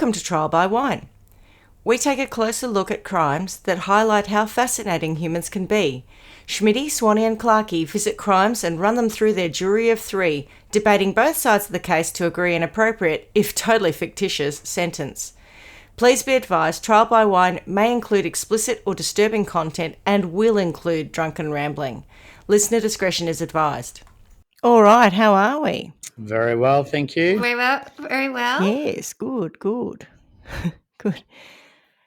Welcome to Trial by Wine. We take a closer look at crimes that highlight how fascinating humans can be. Schmidty, Swanny and Clarky visit crimes and run them through their jury of three, debating both sides of the case to agree an appropriate, if totally fictitious, sentence. Please be advised, Trial by Wine may include explicit or disturbing content and will include drunken rambling. Listener discretion is advised. All right, how are we? Very well, thank you. Very well. Yes, good. Good.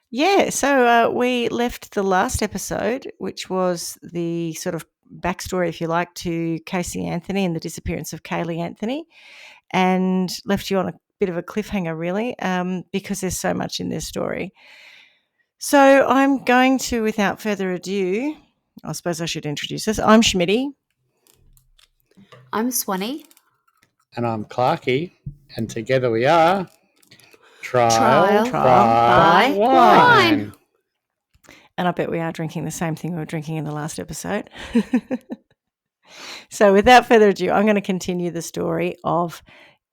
Yeah, so we left the last episode, which was the sort of backstory, if you like, to Caylee Anthony and the disappearance of Caylee Anthony, and left you on a bit of a cliffhanger, really, because there's so much in this story. So I'm going to, without further ado, I suppose I should introduce us. I'm Schmidty. I'm Swanny. And I'm Clarky, and together we are Trial by Wine. And I bet we are drinking the same thing we were drinking in the last episode. So without further ado, I'm going to continue the story of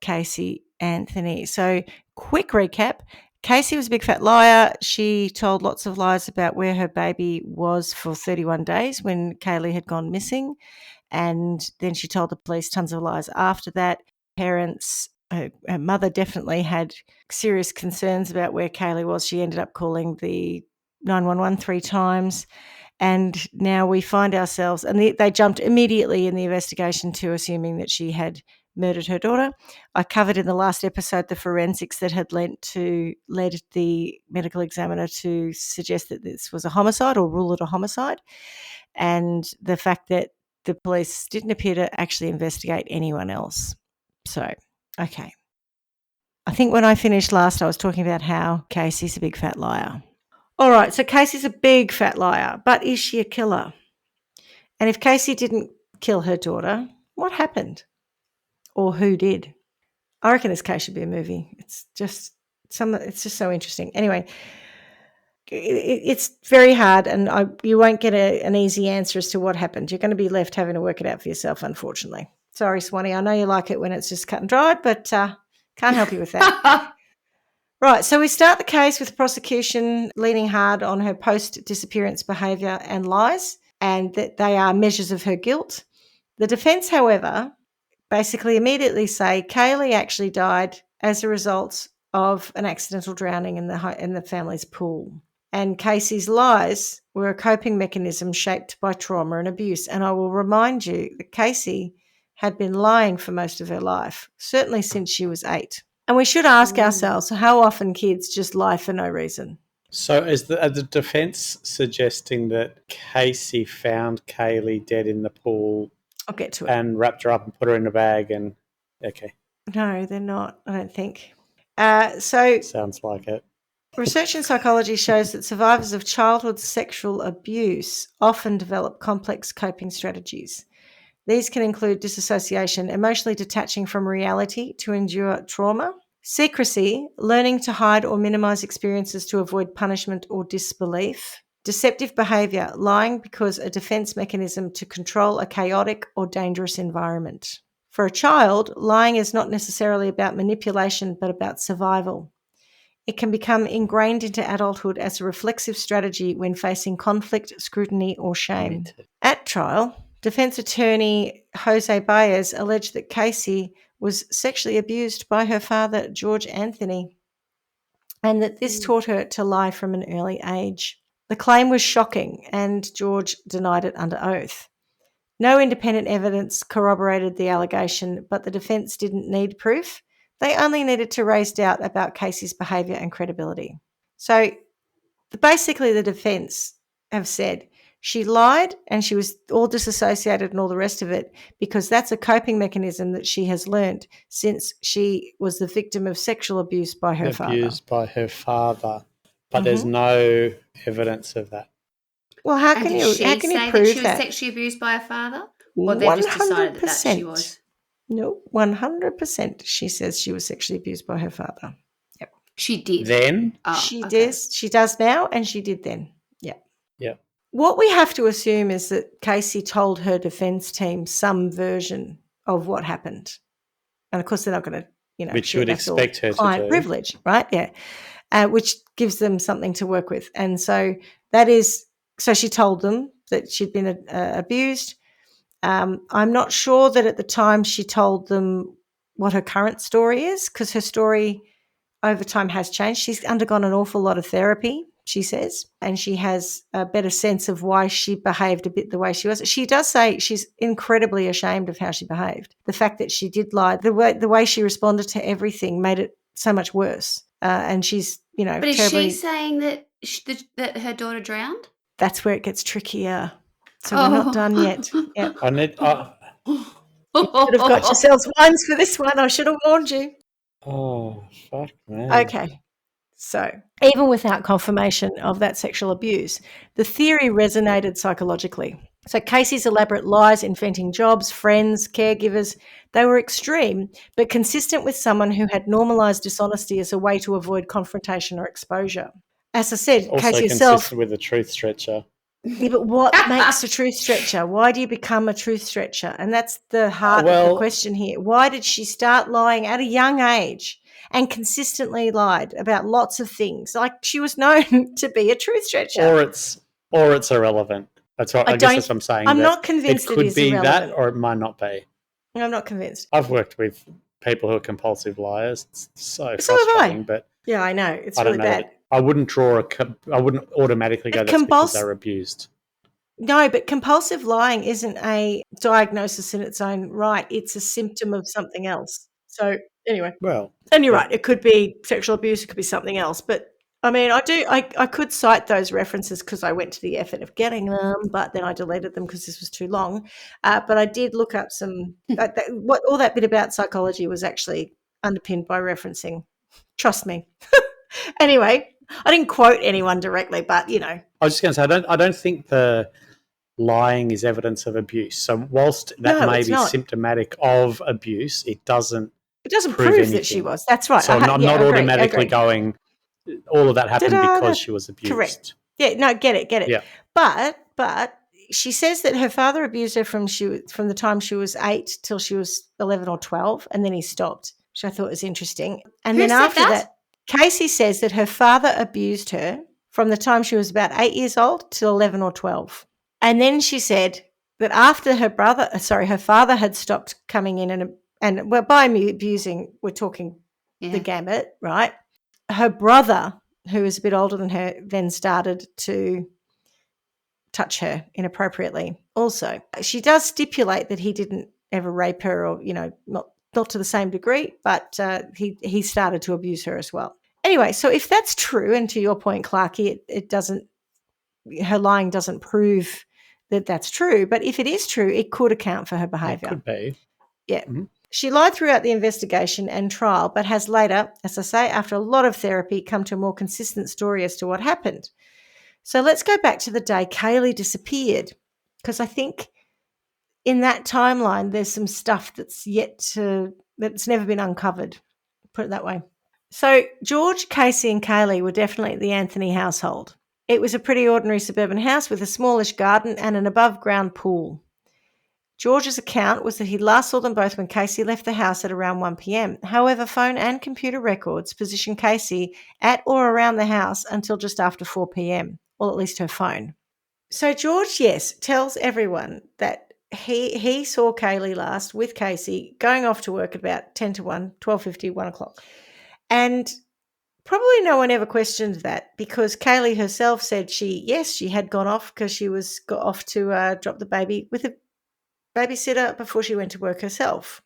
Caylee Anthony. So quick recap. Caylee was a big fat liar. She told lots of lies about where her baby was for 31 days when Caylee had gone missing. And then she told the police tons of lies after that. Parents, her mother definitely had serious concerns about where Caylee was. She ended up calling the 911 3 times. And now we find ourselves, and they jumped immediately in the investigation to assuming that she had murdered her daughter. I covered in the last episode the forensics that had led the medical examiner to suggest that this was a homicide or rule it a homicide, and the fact that the police didn't appear to actually investigate anyone else. So, okay. I think when I finished last, I was talking about how Caylee's a big fat liar. All right, so Caylee's a big fat liar, but is she a killer? And if Caylee didn't kill her daughter, what happened? Or who did? I reckon this case should be a movie. It's just so interesting. Anyway, it's very hard, and you won't get an easy answer as to what happened. You're going to be left having to work it out for yourself, unfortunately. Sorry, Swanny. I know you like it when it's just cut and dried, but can't help you with that. Right, so we start the case with the prosecution leaning hard on her post-disappearance behaviour and lies, and that they are measures of her guilt. The defence, however, basically immediately say Caylee actually died as a result of an accidental drowning in the family's pool. And Caylee's lies were a coping mechanism shaped by trauma and abuse. And I will remind you that Caylee had been lying for most of her life, certainly since she was 8. And we should ask ourselves how often kids just lie for no reason. So is the defence suggesting that Caylee found Caylee dead in the pool? I'll get to it. And wrapped her up and put her in a bag and, okay. No, they're not, I don't think. So sounds like it. Research in psychology shows that survivors of childhood sexual abuse often develop complex coping strategies. These can include disassociation, emotionally detaching from reality to endure trauma, secrecy, learning to hide or minimize experiences to avoid punishment or disbelief, deceptive behavior, lying because a defense mechanism to control a chaotic or dangerous environment. For a child, lying is not necessarily about manipulation, but about survival. It can become ingrained into adulthood as a reflexive strategy when facing conflict, scrutiny, or shame. At trial, defense attorney Jose Baez alleged that Caylee was sexually abused by her father, George Anthony, and that this taught her to lie from an early age. The claim was shocking, and George denied it under oath. No independent evidence corroborated the allegation, but the defense didn't need proof. They only needed to raise doubt about Caylee's behaviour and credibility. So basically the defence have said she lied and she was all disassociated and all the rest of it because that's a coping mechanism that she has learned since she was the victim of sexual abuse by her father. Abused by her father, but there's no evidence of that. Well, how can you prove that? Did she say that she was sexually abused by her father? Or they just decided that she was? No, 100% she says she was sexually abused by her father. Yep. She did. Then? She does now, and she did then. Yep. Yep. What we have to assume is that Caylee told her defence team some version of what happened. And, of course, they're not going to which you would that's all expect her to client do. privilege, right? Yeah, which gives them something to work with. And so so she told them that she'd been abused. I'm not sure that at the time she told them what her current story is, because her story over time has changed. She's undergone an awful lot of therapy, she says, and she has a better sense of why she behaved a bit the way she was. She does say she's incredibly ashamed of how she behaved. The fact that she did lie, the way she responded to everything made it so much worse. And she's, But is terribly. she saying that that her daughter drowned? That's where it gets trickier. So we're not done yet. Yep. You should have got yourselves wines for this one. I should have warned you. Oh, fuck, man. Okay. So even without confirmation of that sexual abuse, the theory resonated psychologically. So Casey's elaborate lies, inventing jobs, friends, caregivers, they were extreme, but consistent with someone who had normalised dishonesty as a way to avoid confrontation or exposure. As I said, Also Casey herself. consistent with a truth stretcher. Yeah, but what makes a truth stretcher? Why do you become a truth stretcher? And that's the heart of the question here. Why did she start lying at a young age and consistently lied about lots of things? Like, she was known to be a truth stretcher. Or it's irrelevant. That's what I guess that's what I'm saying. I'm not convinced it could be irrelevant. that, or it might not be. I'm not convinced. I've worked with people who are compulsive liars. It's so have frustrating, I. but Yeah, I know. It's I don't really know. bad. I wouldn't automatically go, that's because they're abused. No, but compulsive lying isn't a diagnosis in its own right. It's a symptom of something else. So anyway. Well. And you're right. It could be sexual abuse. It could be something else. But I mean, I could cite those references because I went to the effort of getting them, but then I deleted them because this was too long. But I did look up some, all that bit about psychology was actually underpinned by referencing. Trust me. Anyway, I didn't quote anyone directly, but I was just going to say, I don't think the lying is evidence of abuse. So whilst that may be symptomatic of abuse, it doesn't prove that she was. That's right. So I'm not automatically going, all of that happened because she was abused. Correct. Yeah, no, get it. Yeah. But she says that her father abused her from the time she was 8 till she was 11 or 12, and then he stopped, which I thought was interesting. And then after that, Casey says that her father abused her from the time she was about 8 years old till 11 or 12. And then she said that after her father had stopped coming in and well, by abusing, we're talking the gamut, right? Her brother, who was a bit older than her, then started to touch her inappropriately. Also, she does stipulate that he didn't ever rape her, or not to the same degree, but he started to abuse her as well. Anyway, so if that's true, and to your point, Clarky, it doesn't. Her lying doesn't prove that that's true, but if it is true, it could account for her behaviour. It could be. Yeah. Mm-hmm. She lied throughout the investigation and trial, but has later, as I say, after a lot of therapy, come to a more consistent story as to what happened. So let's go back to the day Caylee disappeared, because I think in that timeline there's some stuff that's never been uncovered, put it that way. So George, Casey and Caylee were definitely the Anthony household. It was a pretty ordinary suburban house with a smallish garden and an above-ground pool. George's account was that he last saw them both when Casey left the house at around 1 p.m. However, phone and computer records position Casey at or around the house until just after 4 p.m., or at least her phone. So George, yes, tells everyone that he saw Caylee last with Casey going off to work at about 10 to 1, 12:50, 1 o'clock. And probably no one ever questioned that, because Caylee herself said she had gone off because she got off to drop the baby with a babysitter before she went to work herself.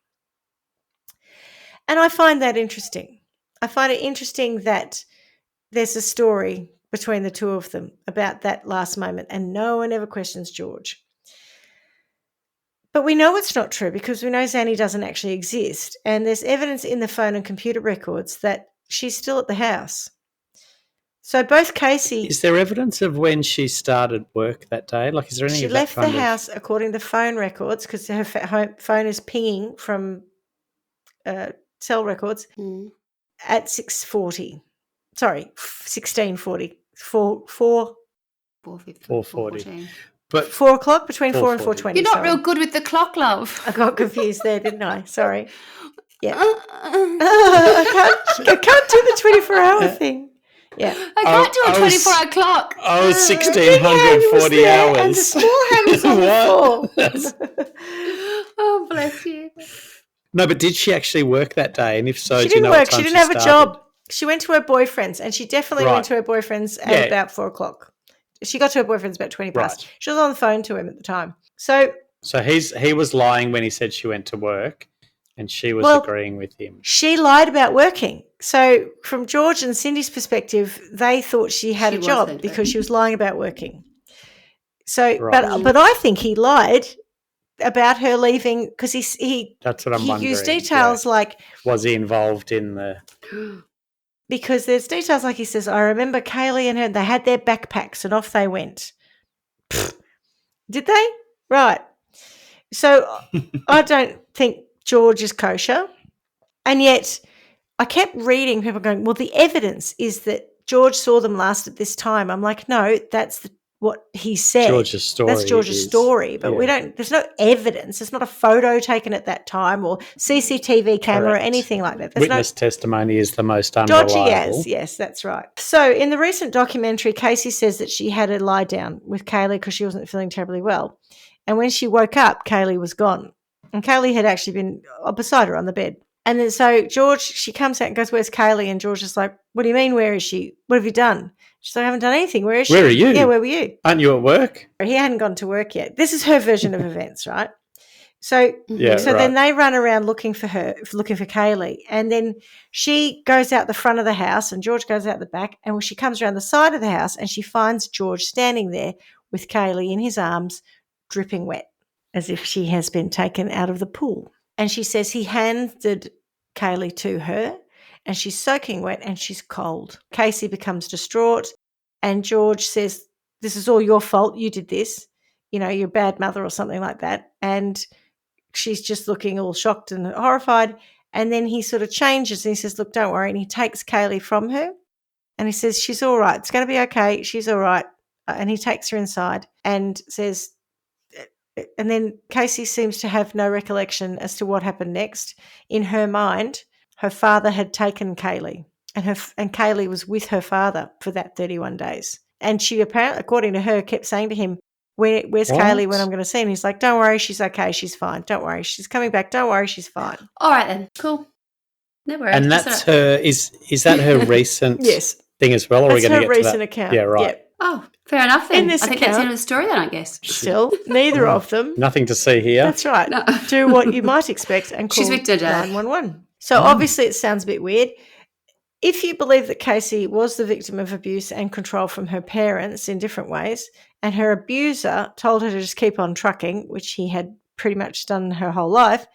And I find that interesting. I find it interesting that there's a story between the two of them about that last moment, and no one ever questions George. But we know it's not true because we know Zanny doesn't actually exist, and there's evidence in the phone and computer records that she's still at the house. So both Casey... Is there evidence of when she started work that day? Like, is there any She of that left the house, according to phone records, because her phone is pinging from cell records at 6:40. Sorry, 16:40. 4:40. But 4 o'clock, between 4 and 4:20. You're not real good with the clock, love. I got confused there, didn't I? Sorry. Yeah. I can't do the 24-hour thing. Yeah. I can't do a 24-hour clock. I was 1,640 hours. And the small hand was on the floor. Oh, bless you. No, but did she actually work that day? And if so, she do you didn't know work. what time She didn't have started? a job. She went to her boyfriend's, and she definitely Right. went to her boyfriend's at about 4 o'clock. She got to her boyfriend's about 20 past. Right. She was on the phone to him at the time. So he was lying when he said she went to work, and she was agreeing with him. She lied about working. So from George and Cindy's perspective, they thought she had a job because she was lying about working. So, Right. but I think he lied about her leaving because he that's what I'm wondering. He used details like, was he involved in the? Because there's details like he says, I remember Caylee and her, they had their backpacks and off they went. Did they? Right. So I don't think George is kosher. And yet I kept reading people going, well, the evidence is that George saw them last at this time. I'm like, no, that's what he said. George's story. That's George's story. But there's no evidence. It's not a photo taken at that time or CCTV camera or anything like that. There's Witness testimony is the most unreliable. Dodgy as, yes, that's right. So in the recent documentary, Casey says that she had a lie down with Caylee because she wasn't feeling terribly well. And when she woke up, Caylee was gone. And Caylee had actually been beside her on the bed. And then so George, she comes out and goes, where's Caylee? And George is like, what do you mean, where is she? What have you done? She's like, I haven't done anything. Where is she? Where are you? Yeah, where were you? Aren't you at work? He hadn't gone to work yet. This is her version of events, right? So then they run around looking for her, looking for Caylee. And then she goes out the front of the house and George goes out the back. And when she comes around the side of the house and she finds George standing there with Caylee in his arms, dripping wet, as if she has been taken out of the pool. And she says he handed Caylee to her and she's soaking wet and she's cold. Casey becomes distraught and George says, this is all your fault. You did this. You know, you're a bad mother or something like that. And she's just looking all shocked and horrified. And then he sort of changes and he says, look, don't worry. And he takes Caylee from her and he says, she's all right. It's going to be okay. She's all right. And he takes her inside and says, and then Casey seems to have no recollection as to what happened next. In her mind, her father had taken Caylee and Caylee was with her father for that 31 days. And she apparently, according to her, kept saying to him, where's Caylee when I'm going to see her? And he's like, don't worry, she's okay, she's fine. Don't worry, she's coming back. Don't worry, she's fine. All right then, cool. No worries. And that's her, is that her recent thing as well? Or that's are we going to get recent to that? account. Yeah, right. Yep. Oh, fair enough then. I think that's the end of the story then, I guess. Still, neither of them. Nothing to see here. That's right. No. Do what you might expect and call 911. So obviously it sounds a bit weird. If you believe that Casey was the victim of abuse and control from her parents in different ways, and her abuser told her to just keep on trucking, which he had pretty much done her whole life,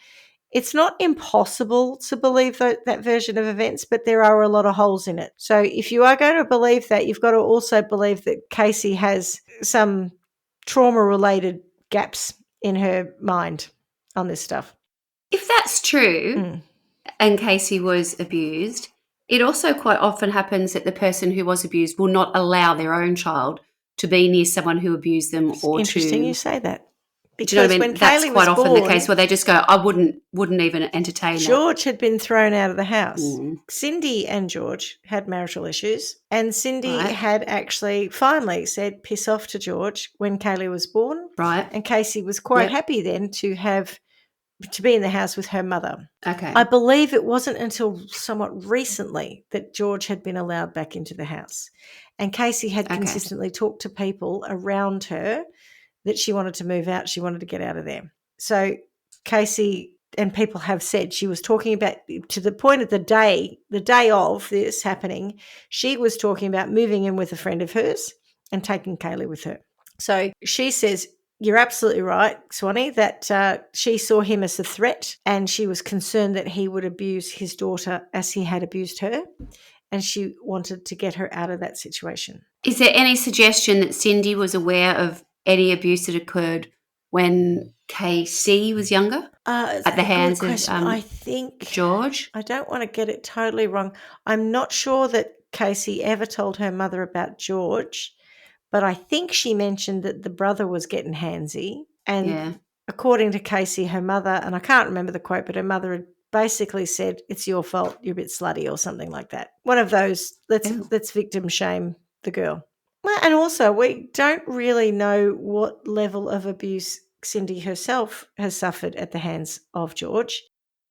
it's not impossible to believe that version of events, but there are a lot of holes in it. So if you are going to believe that, you've got to also believe that Casey has some trauma-related gaps in her mind on this stuff. If that's true, and Casey was abused, it also quite often happens that the person who was abused will not allow their own child to be near someone who abused them or Interesting you say that. Because do you know what I mean? when That's Caylee quite was often born, the case where they just go, I wouldn't even entertain George had been thrown out of the house. Cindy and George had marital issues, and Cindy had actually finally said piss off to George when Caylee was born. Right. And Casey was quite happy then to be in the house with her mother. Okay. I believe it wasn't until somewhat recently that George had been allowed back into the house. And Casey had consistently talked to people around her that she wanted to move out, she wanted to get out of there. So Casey and people have said she was talking about, to the point of the day of this happening, she was talking about moving in with a friend of hers and taking Caylee with her. So she says, you're absolutely right, Swanny, that she saw him as a threat and she was concerned that he would abuse his daughter as he had abused her, and she wanted to get her out of that situation. Is there any suggestion that Cindy was aware of any abuse that occurred when Casey was younger at the hands of I think George? I don't want to get it totally wrong. I'm not sure that Casey ever told her mother about George, but I think she mentioned that the brother was getting handsy. And according to Casey, her mother, and I can't remember the quote, but her mother had basically said, it's your fault, you're a bit slutty or something like that. One of those, let's victim shame the girl. Well, and also we don't really know what level of abuse Cindy herself has suffered at the hands of George.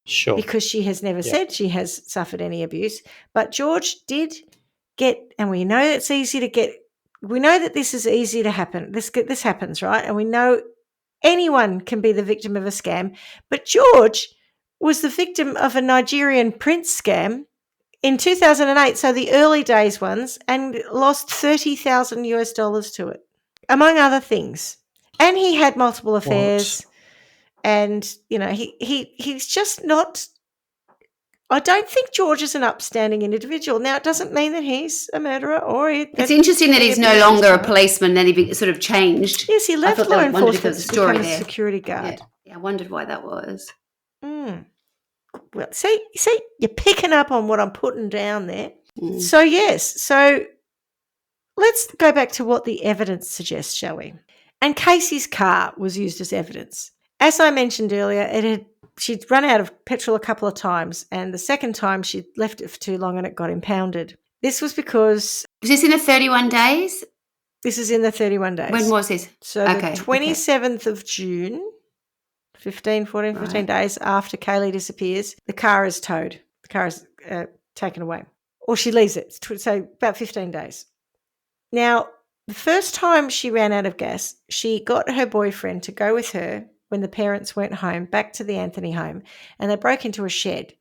Sure. Because she has never said she has suffered any abuse. But George did get, and we know it's easy to get, we know that this is easy to happen. This happens, right? And we know anyone can be the victim of a scam. But George was the victim of a Nigerian prince scam in 2008, so the early days ones, and lost $30,000 to it, among other things. And he had multiple affairs. What? And, you know, he's just not – I don't think George is an upstanding individual. Now, it doesn't mean that he's a murderer or – It's interesting that he's no longer a policeman, then he sort of changed. Yes, he left law enforcement to become a security guard. Yeah, I wondered why that was. Well, see, you're picking up on what I'm putting down there. So, yes, let's go back to what the evidence suggests, shall we? And Casey's car was used as evidence. As I mentioned earlier, she'd run out of petrol a couple of times, and the second time she'd left it for too long and it got impounded. This was because... Was this in the 31 days? This is in the 31 days. When was this? So the 27th of June, 15 days after Caylee disappears, the car is towed. The car is taken away. Or she leaves it, so about 15 days. Now, the first time she ran out of gas, she got her boyfriend to go with her when the parents went home, back to the Anthony home, and they broke into a shed,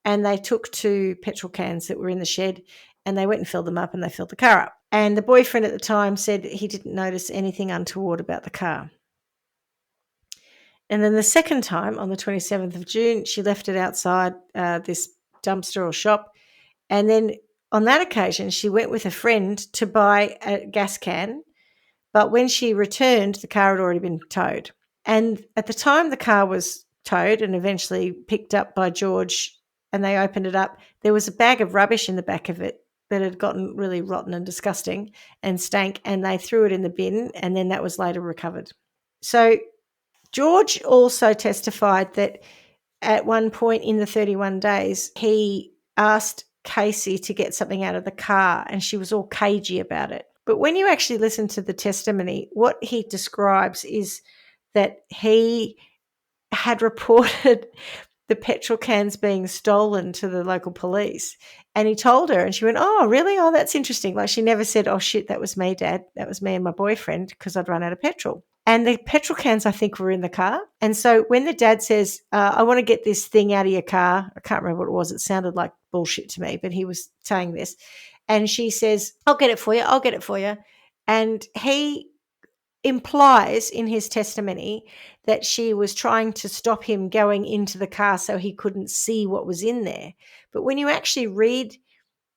and they took 2 petrol cans that were in the shed, and they went and filled them up, and they filled the car up. And the boyfriend at the time said he didn't notice anything untoward about the car. And then the second time, on the 27th of June, she left it outside this dumpster or shop. And then on that occasion, she went with a friend to buy a gas can. But when she returned, the car had already been towed. And at the time the car was towed and eventually picked up by George and they opened it up, there was a bag of rubbish in the back of it that had gotten really rotten and disgusting and stank, and they threw it in the bin, and then that was later recovered. So George also testified that at one point in the 31 days, he asked Casey to get something out of the car and she was all cagey about it. But when you actually listen to the testimony, what he describes is that he had reported the petrol cans being stolen to the local police, and he told her, and she went, "Oh, really? Oh, that's interesting." Like, she never said, "Oh, shit, that was me, Dad. That was me and my boyfriend because I'd run out of petrol." And the petrol cans, I think, were in the car. And so when the dad says, "I want to get this thing out of your car," I can't remember what it was. It sounded like bullshit to me, but he was saying this. And she says, I'll get it for you. And he implies in his testimony that she was trying to stop him going into the car so he couldn't see what was in there. But when you actually read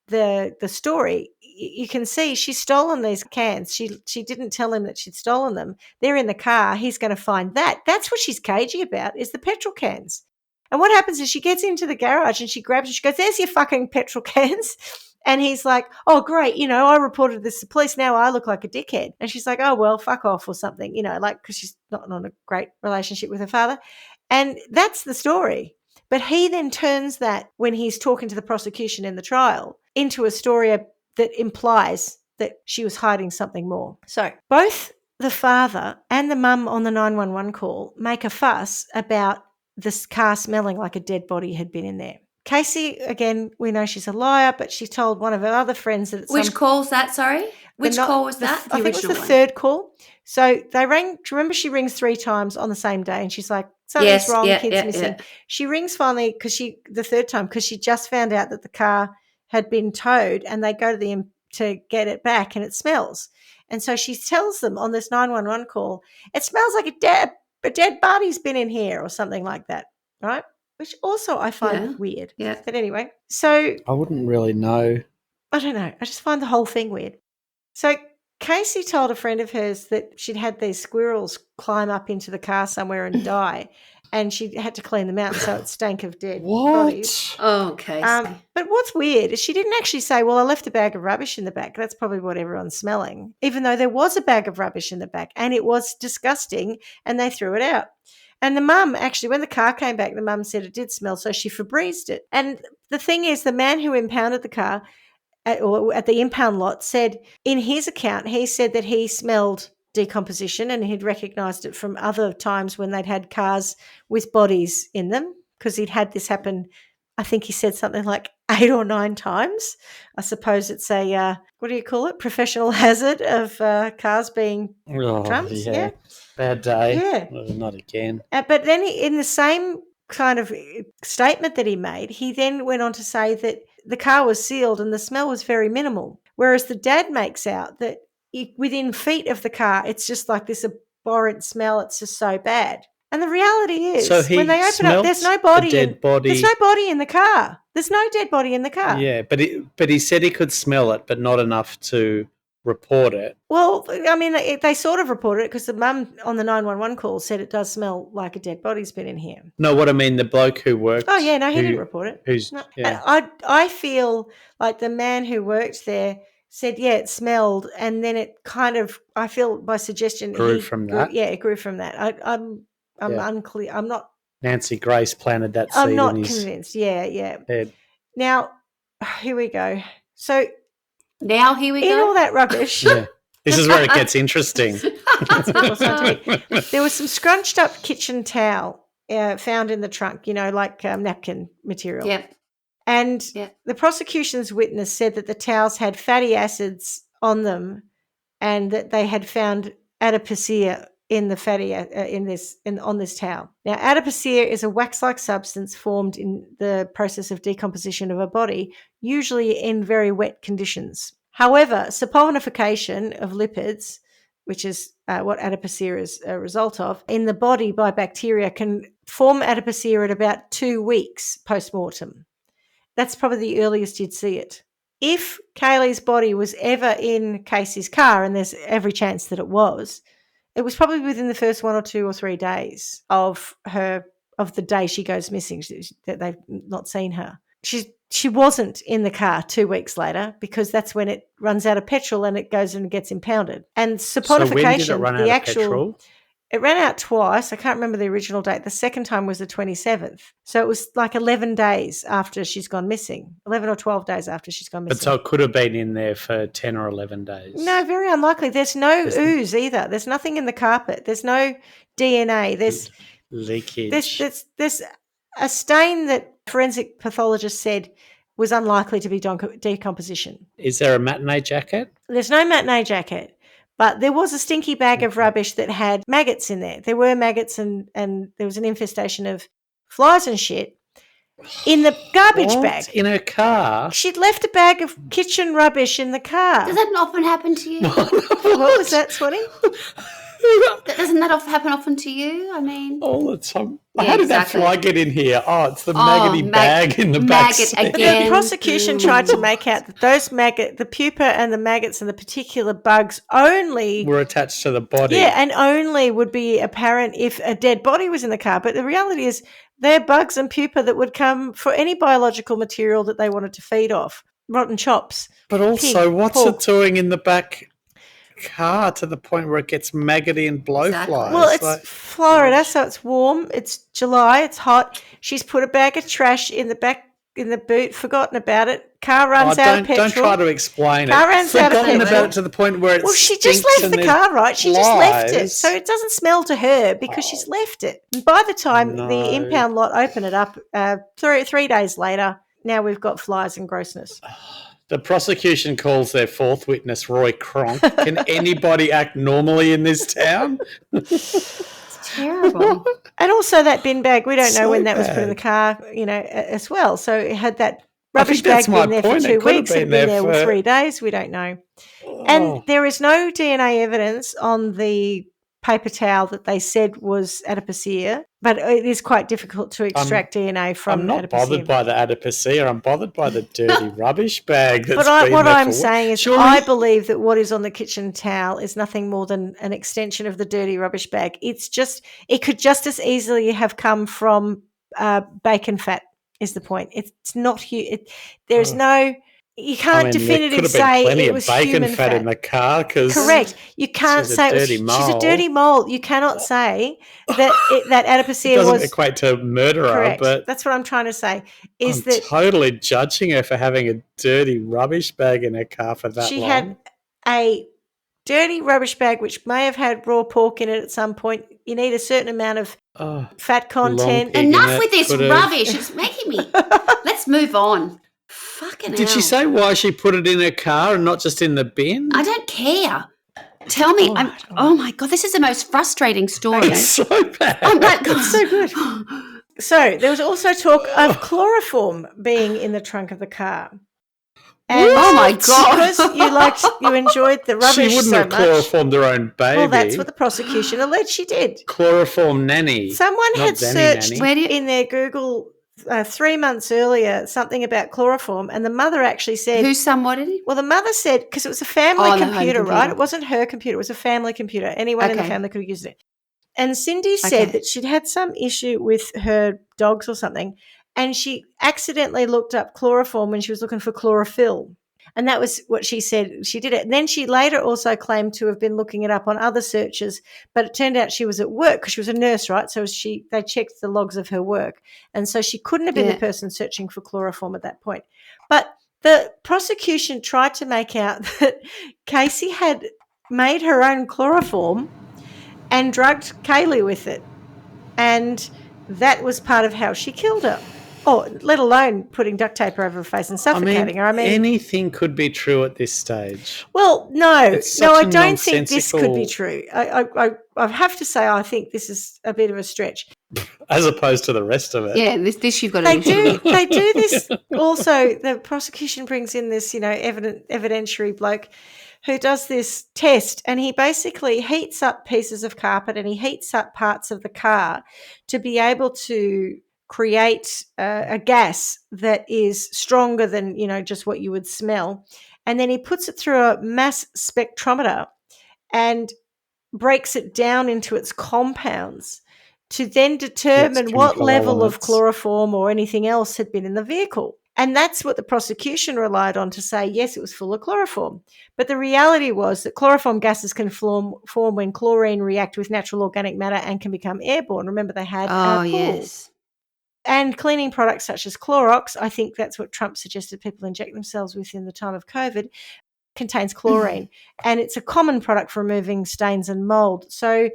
the story, you can see she's stolen these cans. She didn't tell him that she'd stolen them. They're in the car. He's going to find that. That's what she's cagey about, is the petrol cans. And what happens is she gets into the garage and she grabs it. She goes, "There's your fucking petrol cans." And he's like, "Oh, great. I reported this to police. Now I look like a dickhead." And she's like, "Oh, well, fuck off," or something, because she's not on a great relationship with her father. And that's the story. But he then turns that, when he's talking to the prosecution in the trial, into a story that implies that she was hiding something more. So both the father and the mum on the 911 call make a fuss about this car smelling like a dead body had been in there. Casey, again, we know she's a liar, but she told one of her other friends that... Which call's that, sorry? Which call was that? I think it was the third call. So they rang... Remember, she rings 3 times on the same day, and she's like, "Something's wrong, kid's missing." Yeah. She rings finally the third time, because she just found out that the car had been towed, and they go to get it back, and it smells. And so she tells them on this 911 call, "It smells like a dead body's been in here," or something like that, right? Which also I find weird. Yeah. But anyway, so... I wouldn't really know. I don't know. I just find the whole thing weird. So Casey told a friend of hers that she'd had these squirrels climb up into the car somewhere and die, and she had to clean them out, so it stank of dead bodies. Oh, Casey. But what's weird is she didn't actually say, "Well, I left a bag of rubbish in the back." That's probably what everyone's smelling, even though there was a bag of rubbish in the back, and it was disgusting, and they threw it out. And the mum, actually, when the car came back, the mum said it did smell, so she Febrezed it. And the thing is, the man who impounded the car at the impound lot said, in his account, he said that he smelled decomposition and he'd recognised it from other times when they'd had cars with bodies in them, because he'd had this happen. I think he said something like 8 or 9 times. I suppose it's a, what do you call it, professional hazard of cars being drums. Yeah. Bad day. Yeah. Not again. But then in the same kind of statement that he made, he then went on to say that the car was sealed and the smell was very minimal, whereas the dad makes out that within feet of the car, it's just like this abhorrent smell. It's just so bad. And the reality is, when they open up, there's no body. There's no body in the car. There's no dead body in the car. Yeah, but he said he could smell it, but not enough to report it. Well, I mean, they sort of reported it because the mum on the 911 call said it does smell like a dead body's been in here. No, what I mean, the bloke who worked. Oh yeah, no, he didn't report it. Yeah. I feel like the man who worked there said, yeah, it smelled, and then it kind of, I feel by suggestion, grew from that. Yeah, it grew from that. I'm unclear. I'm not. Nancy Grace planted that seed. I'm not convinced. Yeah. Head. Now, here we go. So now here we go. In all that rubbish. Yeah. This is where it gets interesting. There was some scrunched up kitchen towel found in the trunk, like napkin material. Yeah. And the prosecution's witness said that the towels had fatty acids on them and that they had found adipocere in the fatty on this towel. Now, adipocere is a wax-like substance formed in the process of decomposition of a body, usually in very wet conditions. However, saponification of lipids, which is what adipocere is a result of, in the body by bacteria can form adipocere at about 2 weeks post-mortem. That's probably the earliest you'd see it. If Caylee's body was ever in Casey's car, and there's every chance that it was probably within the first 1 or 2 or 3 days of the day she goes missing, that they've not seen her. She wasn't in the car 2 weeks later because that's when it runs out of petrol and it goes and gets impounded. And saponification, so when did it run out of petrol? It ran out twice. I can't remember the original date. The second time was the 27th. So it was like 11 days after she's gone missing, 11 or 12 days after she's gone missing. But so it could have been in there for 10 or 11 days. No, very unlikely. There's no ooze either. There's nothing in the carpet. There's no DNA. There's leakage. There's a stain that forensic pathologists said was unlikely to be decomposition. Is there a matinee jacket? There's no matinee jacket. But there was a stinky bag of rubbish that had maggots in there. There were maggots and there was an infestation of flies and shit in the garbage bag. In her car? She'd left a bag of kitchen rubbish in the car. Does that often happen to you? What was that, Swanny? Doesn't that happen often to you? I mean, all the time. How did that fly get in here? Oh, it's the maggoty bag in the back seat. But the prosecution tried to make out that those the pupa and the maggots and the particular bugs only were attached to the body. Yeah, and only would be apparent if a dead body was in the car. But the reality is they're bugs and pupa that would come for any biological material that they wanted to feed off. Rotten chops. But also, what's it doing in the back car to the point where it gets maggoty and blowflies? Exactly. Well, it's Florida, so it's warm. It's July. It's hot. She's put a bag of trash in the boot, forgotten about it. Car runs out of petrol. Don't try to explain car runs out of petrol. Forgotten about it to the point where it's. Well, she just left the car, right? She just left it. So it doesn't smell to her because she's left it. And by the time the impound lot open it up, 3 days later, now we've got flies and grossness. The prosecution calls their fourth witness Roy Cronk. Can anybody act normally in this town? It's terrible. And also that bin bag, we don't know when that was put in the car, as well. So it had that rubbish bag been there for 2 weeks, it'd been there for 3 days, we don't know. And there is no DNA evidence on the paper towel that they said was adipocere, but it is quite difficult to extract DNA from I'm not adipocere. bothered by the adipocere. I'm bothered by the dirty rubbish bag that's what I'm saying is I believe that what is on the kitchen towel is nothing more than an extension of the dirty rubbish bag. It could just as easily have come from bacon fat is the point. It's not huge. There's no you can't definitively say it was human fat in the car. Correct. You can't say she's a dirty mole. You cannot say that that adipocere doesn't equate to murderer. Correct. But that's what I'm trying to say. I'm totally judging her for having a dirty rubbish bag in her car for that long. She had a dirty rubbish bag which may have had raw pork in it at some point. You need a certain amount of fat content. Enough with this rubbish. It's making me. Let's move on. Fucking Did she say why she put it in her car and not just in the bin? I don't care. Tell me. Oh my God, this is the most frustrating story. It's so bad. I'm like, it's so good. So there was also talk of chloroform being in the trunk of the car. And oh my God! Because you enjoyed the rubbish she wouldn't have chloroformed her own baby. Well, that's what the prosecution alleged she did. Chloroform nanny. Someone had searched in their Google 3 months earlier something about chloroform, and the mother actually said, "Who's someone?" Well, the mother said because it was a family computer, right? It wasn't her computer; it was a family computer. Anyone in the family could have used it. And Cindy said that she'd had some issue with her dogs or something, and she accidentally looked up chloroform when she was looking for chlorophyll. And that was what she said. She did it. And then she later also claimed to have been looking it up on other searches, but it turned out she was at work because she was a nurse, right? So they checked the logs of her work. And so she couldn't have been the person searching for chloroform at that point. But the prosecution tried to make out that Casey had made her own chloroform and drugged Caylee with it. And that was part of how she killed her. Oh, let alone putting duct tape over her face and suffocating her. I mean, anything could be true at this stage. Well, no, I don't think this could be true. I have to say I think this is a bit of a stretch. As opposed to the rest of it. Yeah, this you've got to They do this also. The prosecution brings in this, evidentiary bloke who does this test, and he basically heats up pieces of carpet and he heats up parts of the car to be able to create a gas that is stronger than, just what you would smell. And then he puts it through a mass spectrometer and breaks it down into its compounds to then determine what level of chloroform or anything else had been in the vehicle. And that's what the prosecution relied on to say, yes, it was full of chloroform. But the reality was that chloroform gases can form when chlorine react with natural organic matter and can become airborne. Remember, they had pools. Yes. And cleaning products such as Clorox, I think that's what Trump suggested people inject themselves with in the time of COVID, contains chlorine. And it's a common product for removing stains and mold. So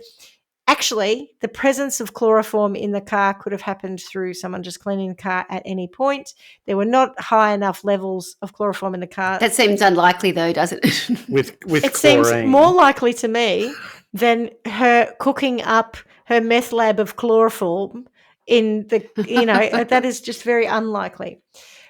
actually, the presence of chloroform in the car could have happened through someone just cleaning the car at any point. There were not high enough levels of chloroform in the car. That seems unlikely, though, doesn't it? with it chlorine. Seems more likely to me than her cooking up her meth lab of chloroform in the, that is just very unlikely.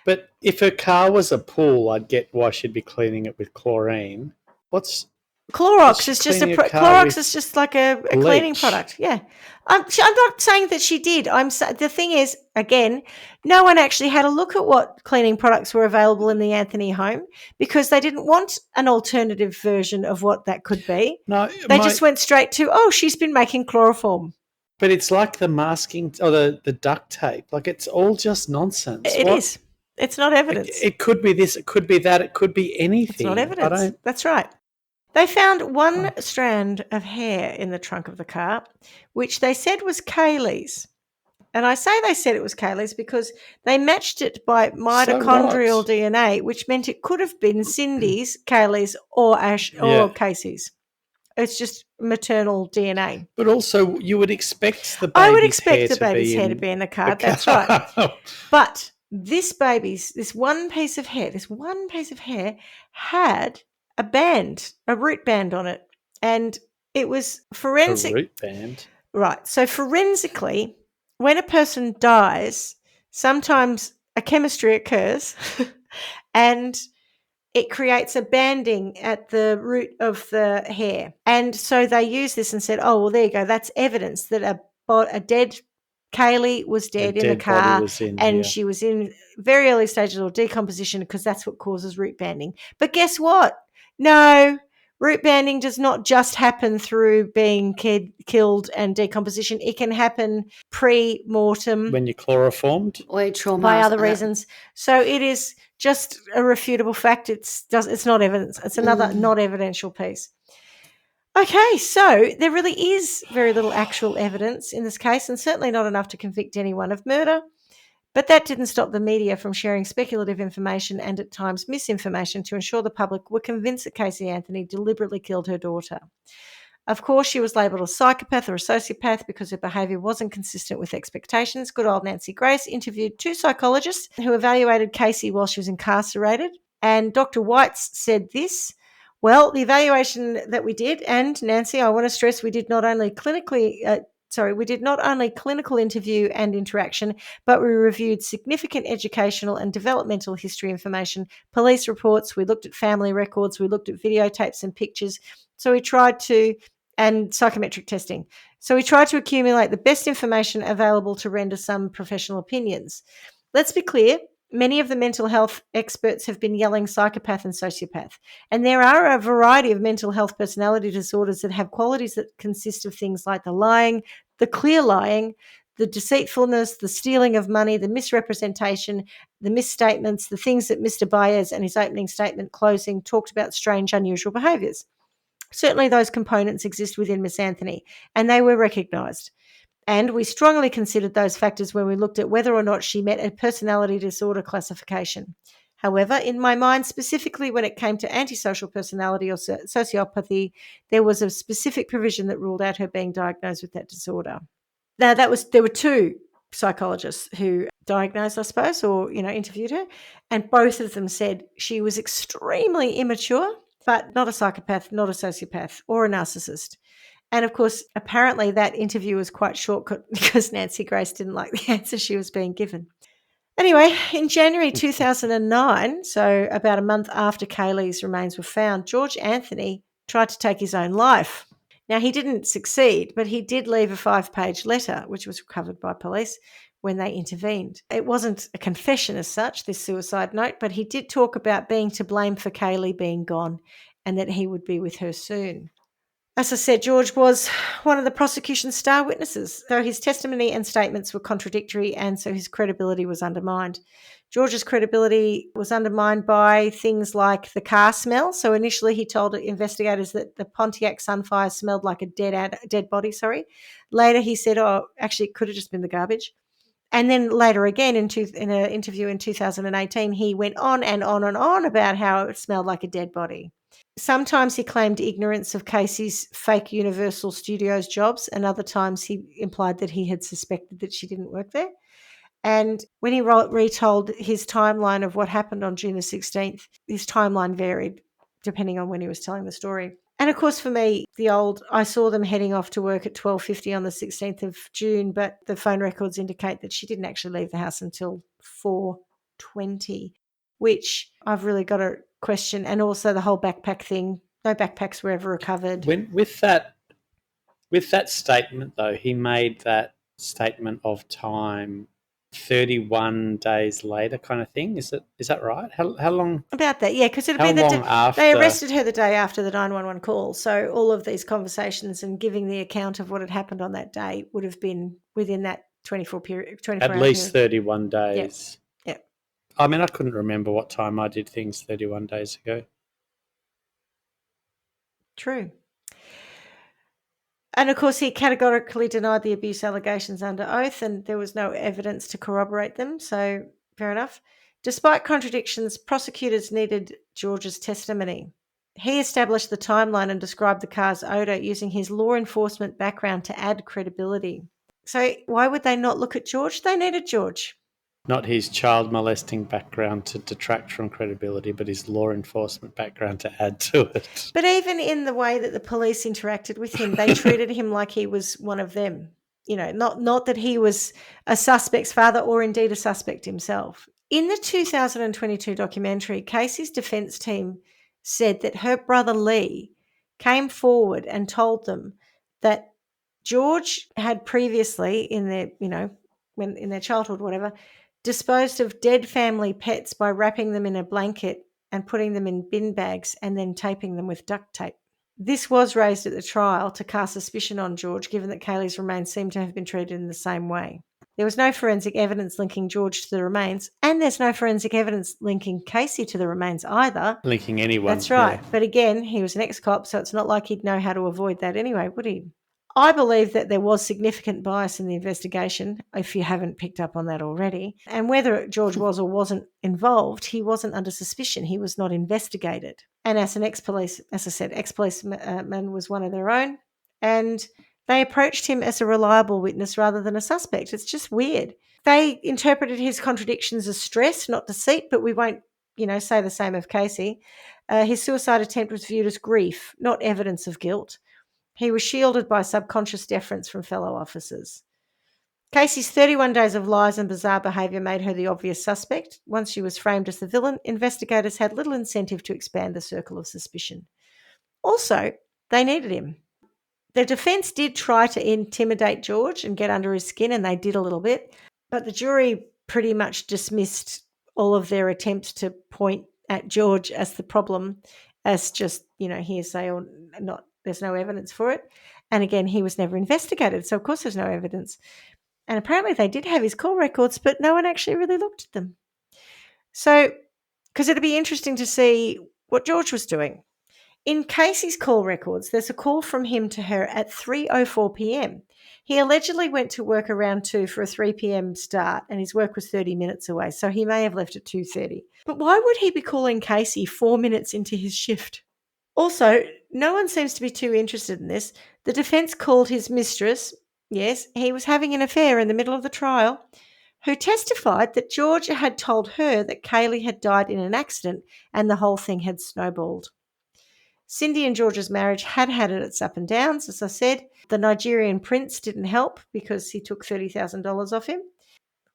But if her car was a pool, I'd get why she'd be cleaning it with chlorine. Clorox is just Clorox is just like a cleaning product. Yeah, I'm not saying that she did. The thing is, again, no one actually had a look at what cleaning products were available in the Anthony home because they didn't want an alternative version of what that could be. No, they just went straight to, she's been making chloroform. But it's like the masking or the duct tape. Like it's all just nonsense. It is. It's not evidence. It could be this. It could be that. It could be anything. It's not evidence. That's right. They found one strand of hair in the trunk of the car, which they said was Caylee's. And I say they said it was Caylee's because they matched it by mitochondrial DNA, which meant it could have been Cindy's, Caylee's, or Casey's. It's just maternal DNA. But also, you would expect the baby's I would expect the baby's hair to be in the car. That's right. But this one piece of hair had a root band on it, and it was forensic. A root band, right? So forensically, when a person dies, sometimes a chemistry occurs, and it creates a banding at the root of the hair. And so they used this and said, there you go. That's evidence that a dead Caylee was dead in the car she was in very early stages of decomposition because that's what causes root banding. But guess what? No, root banding does not just happen through being killed and decomposition. It can happen pre-mortem. When you're chloroformed? Or trauma. By other reasons. So it is just a refutable fact. It's not evidence. It's another not evidential piece. Okay, so there really is very little actual evidence in this case, and certainly not enough to convict anyone of murder. But that didn't stop the media from sharing speculative information and at times misinformation to ensure the public were convinced that Caylee Anthony deliberately killed her daughter. Of course, she was labelled a psychopath or a sociopath because her behaviour wasn't consistent with expectations. Good old Nancy Grace interviewed 2 psychologists who evaluated Caylee while she was incarcerated. And Dr. Whites said this: well, the evaluation that we did, and Nancy, I want to stress, we did not only clinical interview and interaction, but we reviewed significant educational and developmental history information, police reports, we looked at family records, we looked at videotapes and pictures. And psychometric testing. So we tried to accumulate the best information available to render some professional opinions. Let's be clear, many of the mental health experts have been yelling psychopath and sociopath. And there are a variety of mental health personality disorders that have qualities that consist of things like the lying, the clear lying, the deceitfulness, the stealing of money, the misrepresentation, the misstatements, the things that Mr. Baez and his opening statement closing talked about strange, unusual behaviours. Certainly those components exist within Miss Anthony, and they were recognised. And we strongly considered those factors when we looked at whether or not she met a personality disorder classification. However, in my mind, specifically when it came to antisocial personality or sociopathy, there was a specific provision that ruled out her being diagnosed with that disorder. Now, there were 2 psychologists who diagnosed, I suppose, or interviewed her, and both of them said she was extremely immature, but not a psychopath, not a sociopath, or a narcissist. And, of course, apparently that interview was quite short because Nancy Grace didn't like the answer she was being given. Anyway, in January 2009, so about a month after Caylee's remains were found, George Anthony tried to take his own life. Now, he didn't succeed, but he did leave a 5-page letter, which was recovered by police when they intervened. It wasn't a confession as such, this suicide note, but he did talk about being to blame for Caylee being gone and that he would be with her soon. As I said, George was one of the prosecution's star witnesses, though his testimony and statements were contradictory, and so his credibility was undermined. George's credibility was undermined by things like the car smell. So initially he told investigators that the Pontiac Sunfire smelled like a dead body. Later he said, actually it could have just been the garbage. And then later again in an interview in 2018, he went on and on and on about how it smelled like a dead body. Sometimes he claimed ignorance of Casey's fake Universal Studios jobs, and other times he implied that he had suspected that she didn't work there. And when he retold his timeline of what happened on June the 16th, his timeline varied depending on when he was telling the story. And, of course, for me, I saw them heading off to work at 12:50 on the 16th of June, but the phone records indicate that she didn't actually leave the house until 4:20, which I've really got to question. And also the whole backpack thing. No backpacks were ever recovered. With that statement, though, he made that statement of time 31 days later kind of thing. Is that right? How long? About that, yeah, because it would be they arrested her the day after the 911 call. So all of these conversations and giving the account of what had happened on that day would have been within that 24 At least 31 days. Yep. I mean, I couldn't remember what time I did things 31 days ago. True. And, of course, he categorically denied the abuse allegations under oath, and there was no evidence to corroborate them, so fair enough. Despite contradictions, prosecutors needed George's testimony. He established the timeline and described the car's odour using his law enforcement background to add credibility. So why would they not look at George? They needed George. Not his child molesting background to detract from credibility, but his law enforcement background to add to it. But even in the way that the police interacted with him, they treated him like he was one of them. Not that he was a suspect's father or indeed a suspect himself. In the 2022 documentary, Casey's defence team said that her brother Lee came forward and told them that George had previously in their childhood, whatever, disposed of dead family pets by wrapping them in a blanket and putting them in bin bags and then taping them with duct tape. This was raised at the trial to cast suspicion on George, given that Caylee's remains seemed to have been treated in the same way. There was no forensic evidence linking George to the remains, and there's no forensic evidence linking Caylee to the remains either. Linking anyone. That's right. Yeah. But again, he was an ex-cop, so it's not like he'd know how to avoid that anyway, would he? I believe that there was significant bias in the investigation, if you haven't picked up on that already. And whether George was or wasn't involved, he wasn't under suspicion. He was not investigated. And as an ex-police, as I said, ex-policeman was one of their own, and they approached him as a reliable witness rather than a suspect. It's just weird. They interpreted his contradictions as stress, not deceit, but we won't, say the same of Caylee. His suicide attempt was viewed as grief, not evidence of guilt. He was shielded by subconscious deference from fellow officers. Caylee's 31 days of lies and bizarre behaviour made her the obvious suspect. Once she was framed as the villain, investigators had little incentive to expand the circle of suspicion. Also, they needed him. The defence did try to intimidate George and get under his skin, and they did a little bit, but the jury pretty much dismissed all of their attempts to point at George as the problem as just, hearsay or not. There's no evidence for it. And again, he was never investigated, so of course there's no evidence. And apparently they did have his call records, but no one actually really looked at them. So, because it'd be interesting to see what George was doing. In Caylee's call records, there's a call from him to her at 3:04 p.m. He allegedly went to work around 2 for a 3 p.m. start, and his work was 30 minutes away, so he may have left at 2:30. But why would he be calling Caylee 4 minutes into his shift? Also, no one seems to be too interested in this. The defence called his mistress, yes, he was having an affair in the middle of the trial, who testified that George had told her that Caylee had died in an accident and the whole thing had snowballed. Cindy and George's marriage had its up and downs, as I said. The Nigerian prince didn't help because he took $30,000 off him.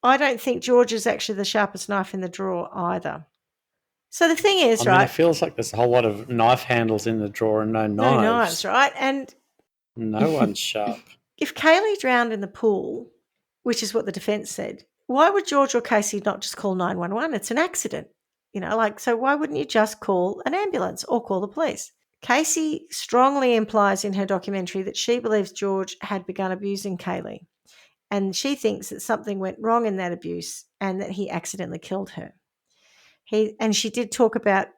I don't think George is actually the sharpest knife in the drawer either. So the thing is, right? It feels like there's a whole lot of knife handles in the drawer and no knives. No knives, right? And no one's sharp. If Caylee drowned in the pool, which is what the defence said, why would George or Caylee not just call 911? It's an accident. So why wouldn't you just call an ambulance or call the police? Caylee strongly implies in her documentary that she believes George had begun abusing Caylee, and she thinks that something went wrong in that abuse and that he accidentally killed her. And she did talk about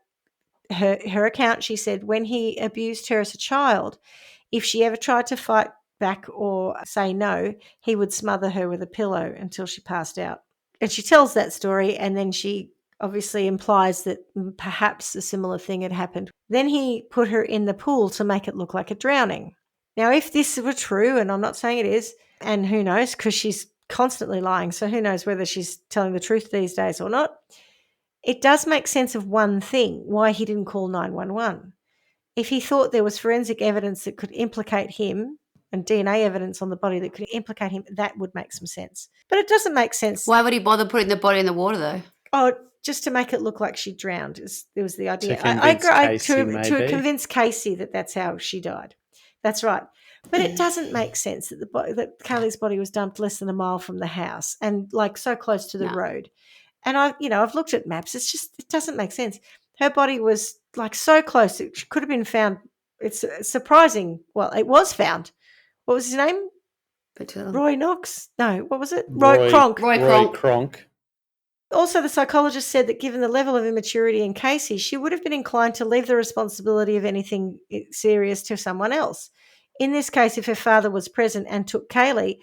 her account. She said when he abused her as a child, if she ever tried to fight back or say no, he would smother her with a pillow until she passed out. And she tells that story, and then she obviously implies that perhaps a similar thing had happened. Then he put her in the pool to make it look like a drowning. Now, if this were true, and I'm not saying it is, and who knows, because she's constantly lying, so who knows whether she's telling the truth these days or not, it does make sense of one thing, why he didn't call 911. If he thought there was forensic evidence that could implicate him and DNA evidence on the body that could implicate him, that would make some sense. But it doesn't make sense. Why would he bother putting the body in the water, though? Oh, just to make it look like she drowned. It was the idea. To convince Caylee that that's how she died. That's right. But it doesn't make sense that Caylee's body was dumped less than a mile from the house and so close to the road. And I've looked at maps. It doesn't make sense. Her body was so close. It could have been found. It's surprising. Well, it was found. What was his name? Roy Knox? No, what was it? Roy Kronk. Roy Kronk. Also, the psychologist said that given the level of immaturity in Caylee, she would have been inclined to leave the responsibility of anything serious to someone else. In this case, if her father was present and took Caylee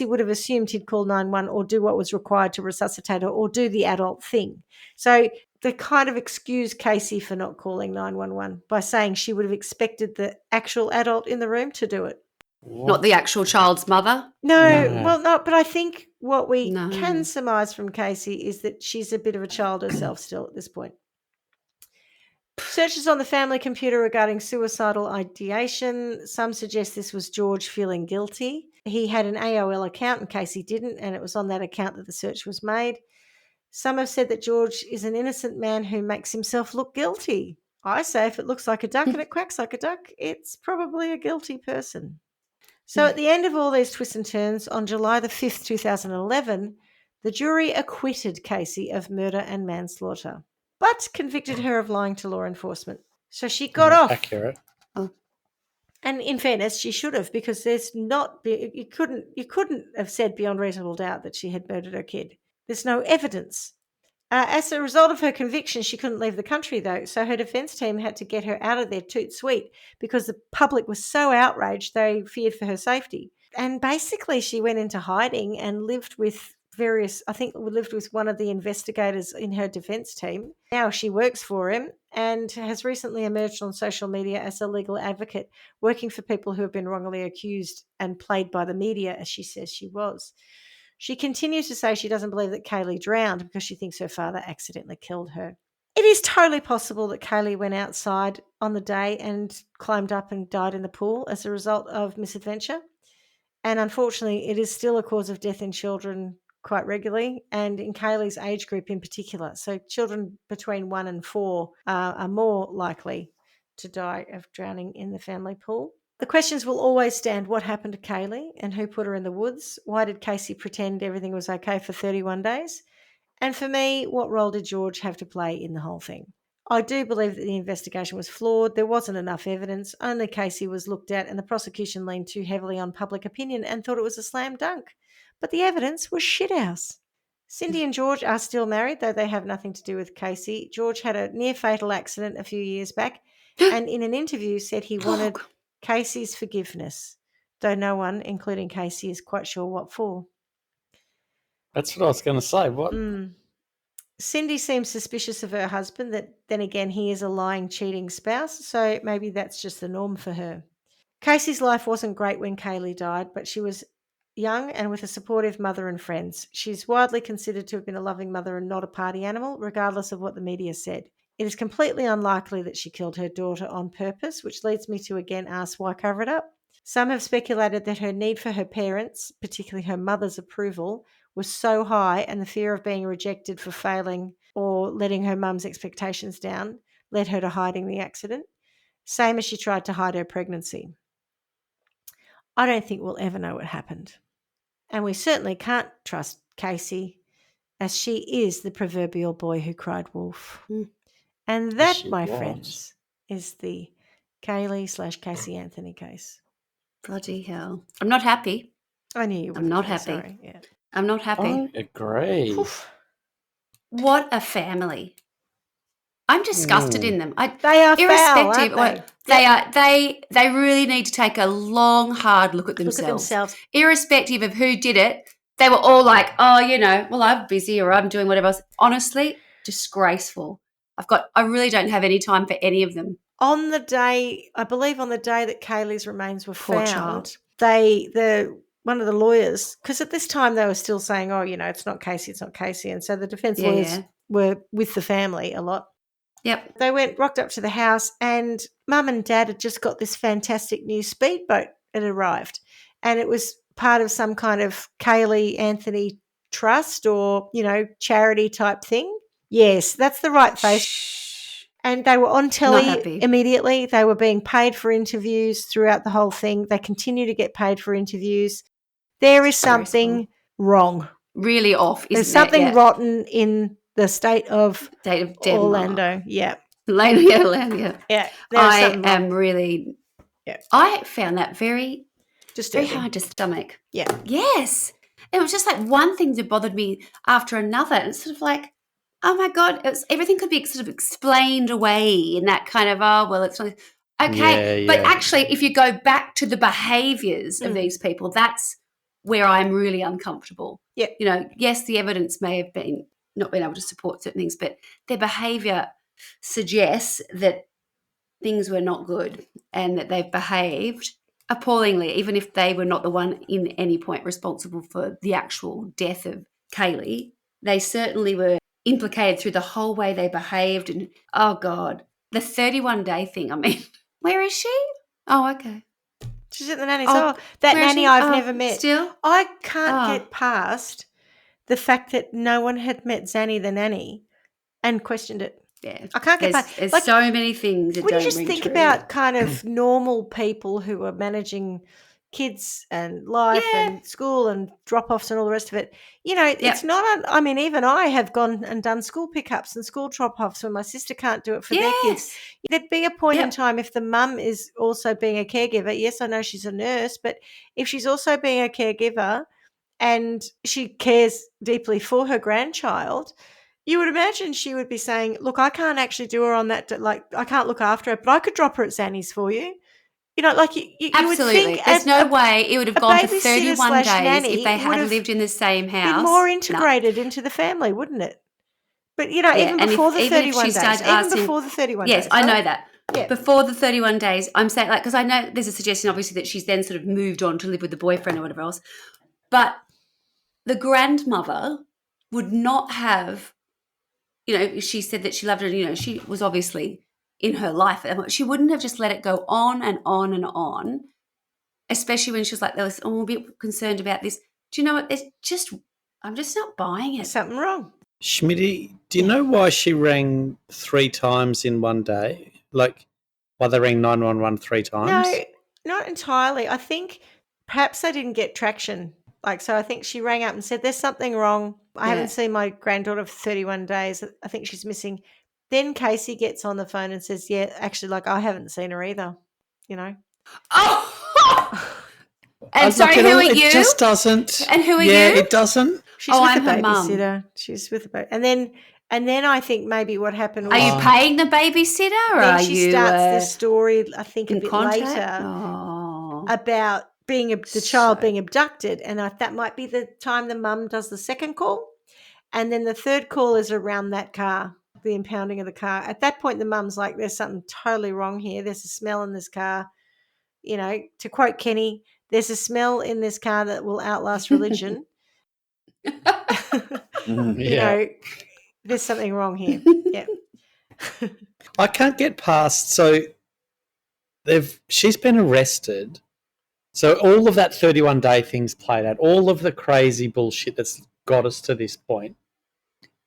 would have assumed he'd call 911 or do what was required to resuscitate her or do the adult thing. So they kind of excuse Caylee for not calling 911 by saying she would have expected the actual adult in the room to do it. What? Not the actual child's mother? No. Well, no, but I think what we can surmise from Caylee is that she's a bit of a child herself still at this point. Searches on the family computer regarding suicidal ideation. Some suggest this was George feeling guilty. He had an AOL account and Caylee didn't, and it was on that account that the search was made. Some have said that George is an innocent man who makes himself look guilty. I say if it looks like a duck and it quacks like a duck, it's probably a guilty person. So at the end of all these twists and turns, on July the 5th, 2011, the jury acquitted Caylee of murder and manslaughter, but convicted her of lying to law enforcement. So she got off. Accurate. And And in fairness, she should have, because you couldn't have said beyond reasonable doubt that she had murdered her kid. There's no evidence. As a result of her conviction, she couldn't leave the country, though, so her defence team had to get her out of there toot sweet because the public was so outraged they feared for her safety. And basically she went into hiding and lived with one of the investigators in her defence team. Now she works for him and has recently emerged on social media as a legal advocate, working for people who have been wrongly accused and played by the media, as she says she was. She continues to say she doesn't believe that Caylee drowned because she thinks her father accidentally killed her. It is totally possible that Caylee went outside on the day and climbed up and died in the pool as a result of misadventure. And unfortunately, it is still a cause of death in children quite regularly, and in Caylee's age group in particular. So children between 1 and 4 are more likely to die of drowning in the family pool. The questions will always stand: what happened to Caylee and who put her in the woods? Why did Casey pretend everything was okay for 31 days? And for me, what role did George have to play in the whole thing? I do believe that the investigation was flawed. There wasn't enough evidence. Only Casey was looked at, and the prosecution leaned too heavily on public opinion and thought it was a slam dunk. But the evidence was shithouse. Cindy and George are still married, though they have nothing to do with Casey. George had a near-fatal accident a few years back, and in an interview said he wanted Casey's forgiveness, though no one, including Casey, is quite sure what for. That's what I was going to say. What? Cindy seems suspicious of her husband, that then again he is a lying, cheating spouse, so maybe that's just the norm for her. Casey's life wasn't great when Caylee died, but she was young and with a supportive mother and friends. She's widely considered to have been a loving mother and not a party animal, regardless of what the media said. It is completely unlikely that she killed her daughter on purpose, which leads me to again ask, why cover it up? Some have speculated that her need for her parents, particularly her mother's approval, was so high, and the fear of being rejected for failing or letting her mum's expectations down led her to hiding the accident, same as she tried to hide her pregnancy. I don't think we'll ever know what happened. And we certainly can't trust Casey, as she is the proverbial boy who cried wolf. And that, my friends, is the Caylee/Casey Anthony case. Bloody hell. I'm not happy. I knew you would. I'm not happy. Sorry. Yeah. I'm not happy. I agree. Oof. What a family. I'm disgusted in them. They are foul, aren't they? They really need to take a long, hard look at themselves. Irrespective of who did it, they were all like, oh, well, I'm busy or I'm doing whatever else. Honestly, disgraceful. I really don't have any time for any of them. On the day that Caylee's remains were Poor found, child. one of the lawyers, because at this time they were still saying, oh, it's not Casey, and so the defence lawyers were with the family a lot. Yep. They rocked up to the house, and Mum and Dad had just got this fantastic new speedboat. It arrived, and it was part of some kind of Caylee Anthony trust or, charity type thing. Yes, that's the right face. Shh. And they were on telly immediately. They were being paid for interviews throughout the whole thing. They continue to get paid for interviews. There is something wrong. Really off, isn't There's something rotten in the state of Denmark. Orlando. Yeah. Orlando. Yeah. I am really – yeah. I found that very disturbing. Very hard to stomach. Yeah. Yes. It was just like one thing that bothered me after another. And it's sort of like, oh, my God, everything could be sort of explained away in that kind of, it's not – okay. Yeah, but actually, if you go back to the behaviours of these people, that's where I'm really uncomfortable. Yeah. Yes, the evidence may have been not been able to support certain things, but their behaviour suggests that things were not good and that they've behaved appallingly, even if they were not the one in any point responsible for the actual death of Caylee. They certainly were implicated through the whole way they behaved. And, oh, God, the 31-day thing, I mean, where is she? Oh, okay. She's at the nanny's. That nanny I've never met. Still? I can't get past the fact that no one had met Zanny the nanny and questioned it. Yeah. I can't get past. There's so many things that when don't you just ring think true. about kind of normal people who are managing, kids and life Yeah. and school and drop-offs and all the rest of it. It's not I mean, even I have gone and done school pickups and school drop-offs when my sister can't do it for their kids. Yes. There'd be a point in time if the mum is also being a caregiver. Yes, I know she's a nurse, but if she's also being a caregiver and she cares deeply for her grandchild, you would imagine she would be saying, look, I can't actually do her on that, like, I can't look after her, but I could drop her at Zanny's for you. Like you would Absolutely. think There's no way it would have a gone for babysitter 31 days nanny if they would had have lived in the same house. been more integrated into the family, wouldn't it? But, even and before the even if 31 she days. started Even asking- before the 31 Yes, days. I know right? that. Yeah. Before the 31 days, I'm saying, like, because I know there's a suggestion, obviously, that she's then sort of moved on to live with the boyfriend or whatever else. But the grandmother would not have, she said that she loved her, she was obviously in her life. She wouldn't have just let it go on and on and on, especially when she was like, I'm a bit concerned about this. Do you know what? I'm just not buying it. There's something wrong. Schmidty, do you know why she rang 3 times in one day? Like, why they rang 911 3 times? No, not entirely. I think perhaps they didn't get traction. So I think she rang up and said, there's something wrong. I haven't seen my granddaughter for 31 days. I think she's missing. Then Casey gets on the phone and says, yeah, actually, I haven't seen her either, Oh! And sorry, who are you? It just doesn't. And who are you? Yeah, it doesn't. She's with I'm the her mum. babysitter. She's with the baby. And then I think maybe what happened was... Are you paying the babysitter, or then are she you starts this story, I think, a bit contact? later about the child being abducted, and that might be the time the mum does the second call, and then the third call is around that car, the impounding of the car. At that point, the mum's like, "There's something totally wrong here. There's a smell in this car." To quote Kenny, "There's a smell in this car that will outlast religion." There's something wrong here. Yeah. I can't get past. So she's been arrested. So all of that 31-day thing's played out. All of the crazy bullshit that's got us to this point.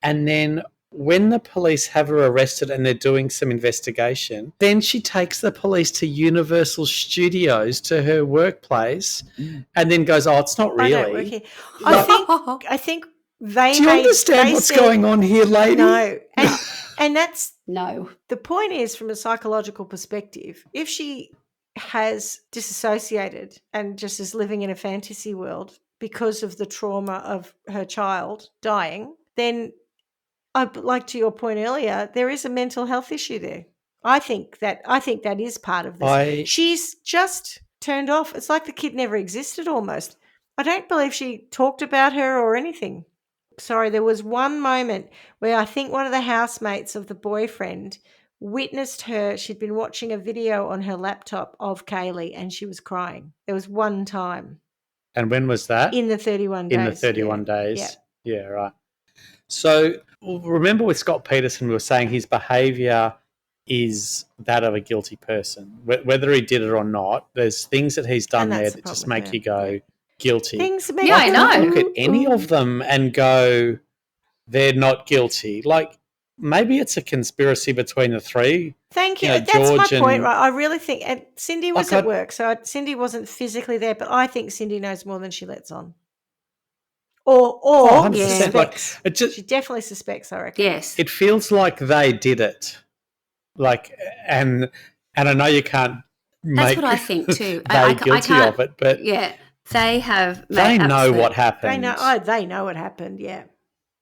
And then when the police have her arrested and they're doing some investigation, then she takes the police to Universal Studios, to her workplace, and then goes, "Oh, it's not really." I don't work here. I think they. Do you understand what's going on here, lady? No, and that's no. The point is, from a psychological perspective, if she has disassociated and just is living in a fantasy world because of the trauma of her child dying, then, like to your point earlier, there is a mental health issue there. I think that is part of this. She's just turned off. It's like the kid never existed almost. I don't believe she talked about her or anything. Sorry, there was one moment where I think one of the housemates of the boyfriend witnessed her. She'd been watching a video on her laptop of Caylee and she was crying. There was one time. And when was that? In the 31 days. In the 31 days. Yeah. Yeah, right. So remember with Scott Peterson, we were saying his behaviour is that of a guilty person. Whether he did it or not, there's things that he's done there that just make you go guilty. I know. Look at any of them and go, they're not guilty. Like, maybe it's a conspiracy between the three. Thank you. That's George my point, right? I really think, and Cindy was at work, so Cindy wasn't physically there, but I think Cindy knows more than she lets on. Or suspects. She definitely suspects, I reckon. Yes. It feels like they did it. Like, and I know you can't That's make what I think too. they guilty of it, but yeah, they have. They know what happened. They know what happened. Yeah,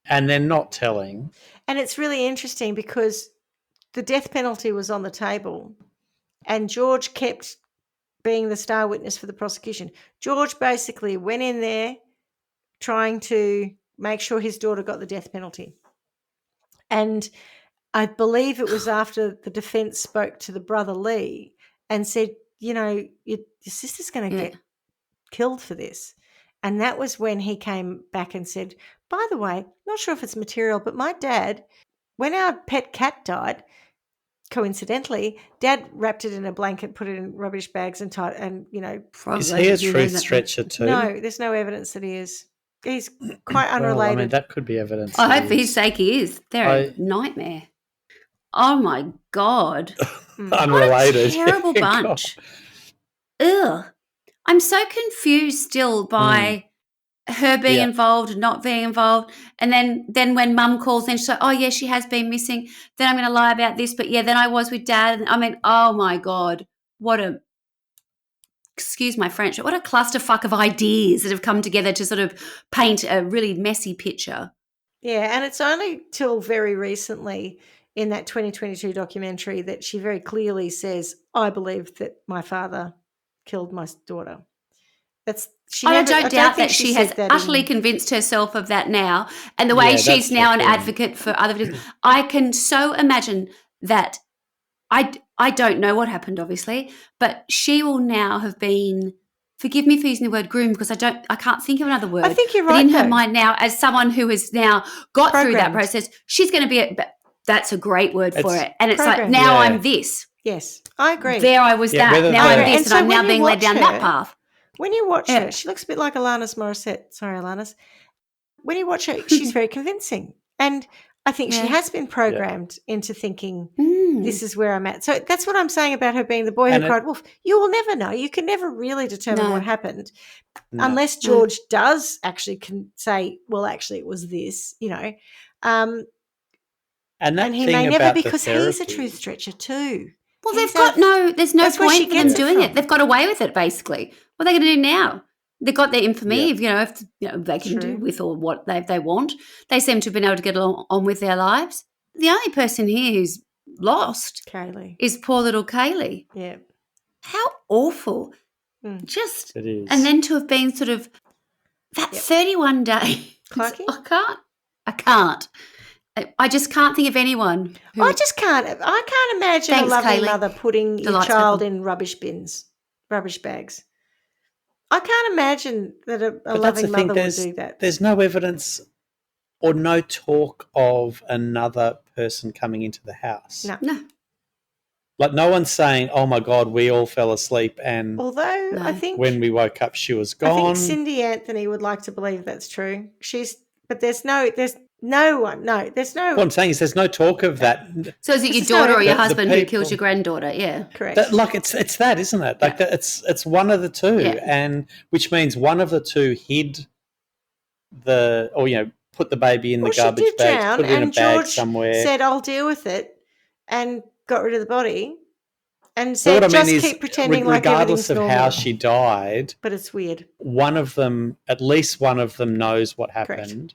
and they're not telling. And it's really interesting because the death penalty was on the table, and George kept being the star witness for the prosecution. George basically went in there trying to make sure his daughter got the death penalty, and I believe it was after the defense spoke to the brother Lee and said, your sister's going to get killed for this. And that was when he came back and said, by the way, not sure if it's material, but my dad, when our pet cat died, coincidentally, Dad wrapped it in a blanket, put it in rubbish bags and tied, and, Is he a truth stretcher too? No, there's no evidence that he is. He's quite unrelated. Well, I mean, that could be evidence. I hope for his sake he is. They're a nightmare. Oh, my God. Unrelated. What a terrible bunch. Ugh. I'm so confused still by her being involved and not being involved. And then when Mum calls in, she's like, oh, yeah, she has been missing. Then I'm going to lie about this. But, yeah, then I was with Dad. And I mean, oh, my God, excuse my French, what a clusterfuck of ideas that have come together to sort of paint a really messy picture. Yeah, and it's only till very recently in that 2022 documentary that she very clearly says, I believe that my father killed my daughter. I don't doubt that she has utterly convinced herself of that now. And the way she's now an advocate for other videos, I can so imagine that I don't know what happened, obviously, but she will now have been, forgive me for using the word groom because I can't think of another word. I think you're right. But in her mind now, as someone who has now got through that process, she's going to be that's a great word for it. And it's like, now I'm this. Yes, I agree. There I was that. Now I'm this, and I'm now being led down that path. When you watch her, she looks a bit like Alanis Morissette. Sorry, Alanis. When you watch her, she's very convincing. And I think she has been programmed into thinking, this is where I'm at. So that's what I'm saying about her being the boy who cried wolf. You will never know. You can never really determine what happened unless George does actually say, well, actually it was this, you know. And he may never because he's a truth stretcher too. Well, there's no point in them doing it. They've got away with it, basically. What are they going to do now? They've got their infamy, if they can do with all what they want. They seem to have been able to get on with their lives. The only person here who's lost Caylee is poor little Caylee. Yeah. How awful. It is. And then to have been sort of that 31 day. Clarky? I can't. I just can't think of anyone. I can't imagine a loving mother putting your child in rubbish bags. I can't imagine that a loving mother would do that. There's no evidence or no talk of another person coming into the house. No. Like no one's saying, oh, my God, we all fell asleep and I think when we woke up she was gone. I think Caylee Anthony would like to believe that's true. But there's no one. No, there's no. What I'm saying is there's no talk of that. So is it your daughter or your husband who killed your granddaughter? Yeah. Correct. It's that, isn't it? Like it's one of the two. Yeah. And which means one of the two hid put the baby in the garbage bag, put it in a bag George somewhere. Said, I'll deal with it and got rid of the body. And said, keep pretending like everything's normal. Regardless of how she died. But it's weird. At least one of them knows what happened. Correct.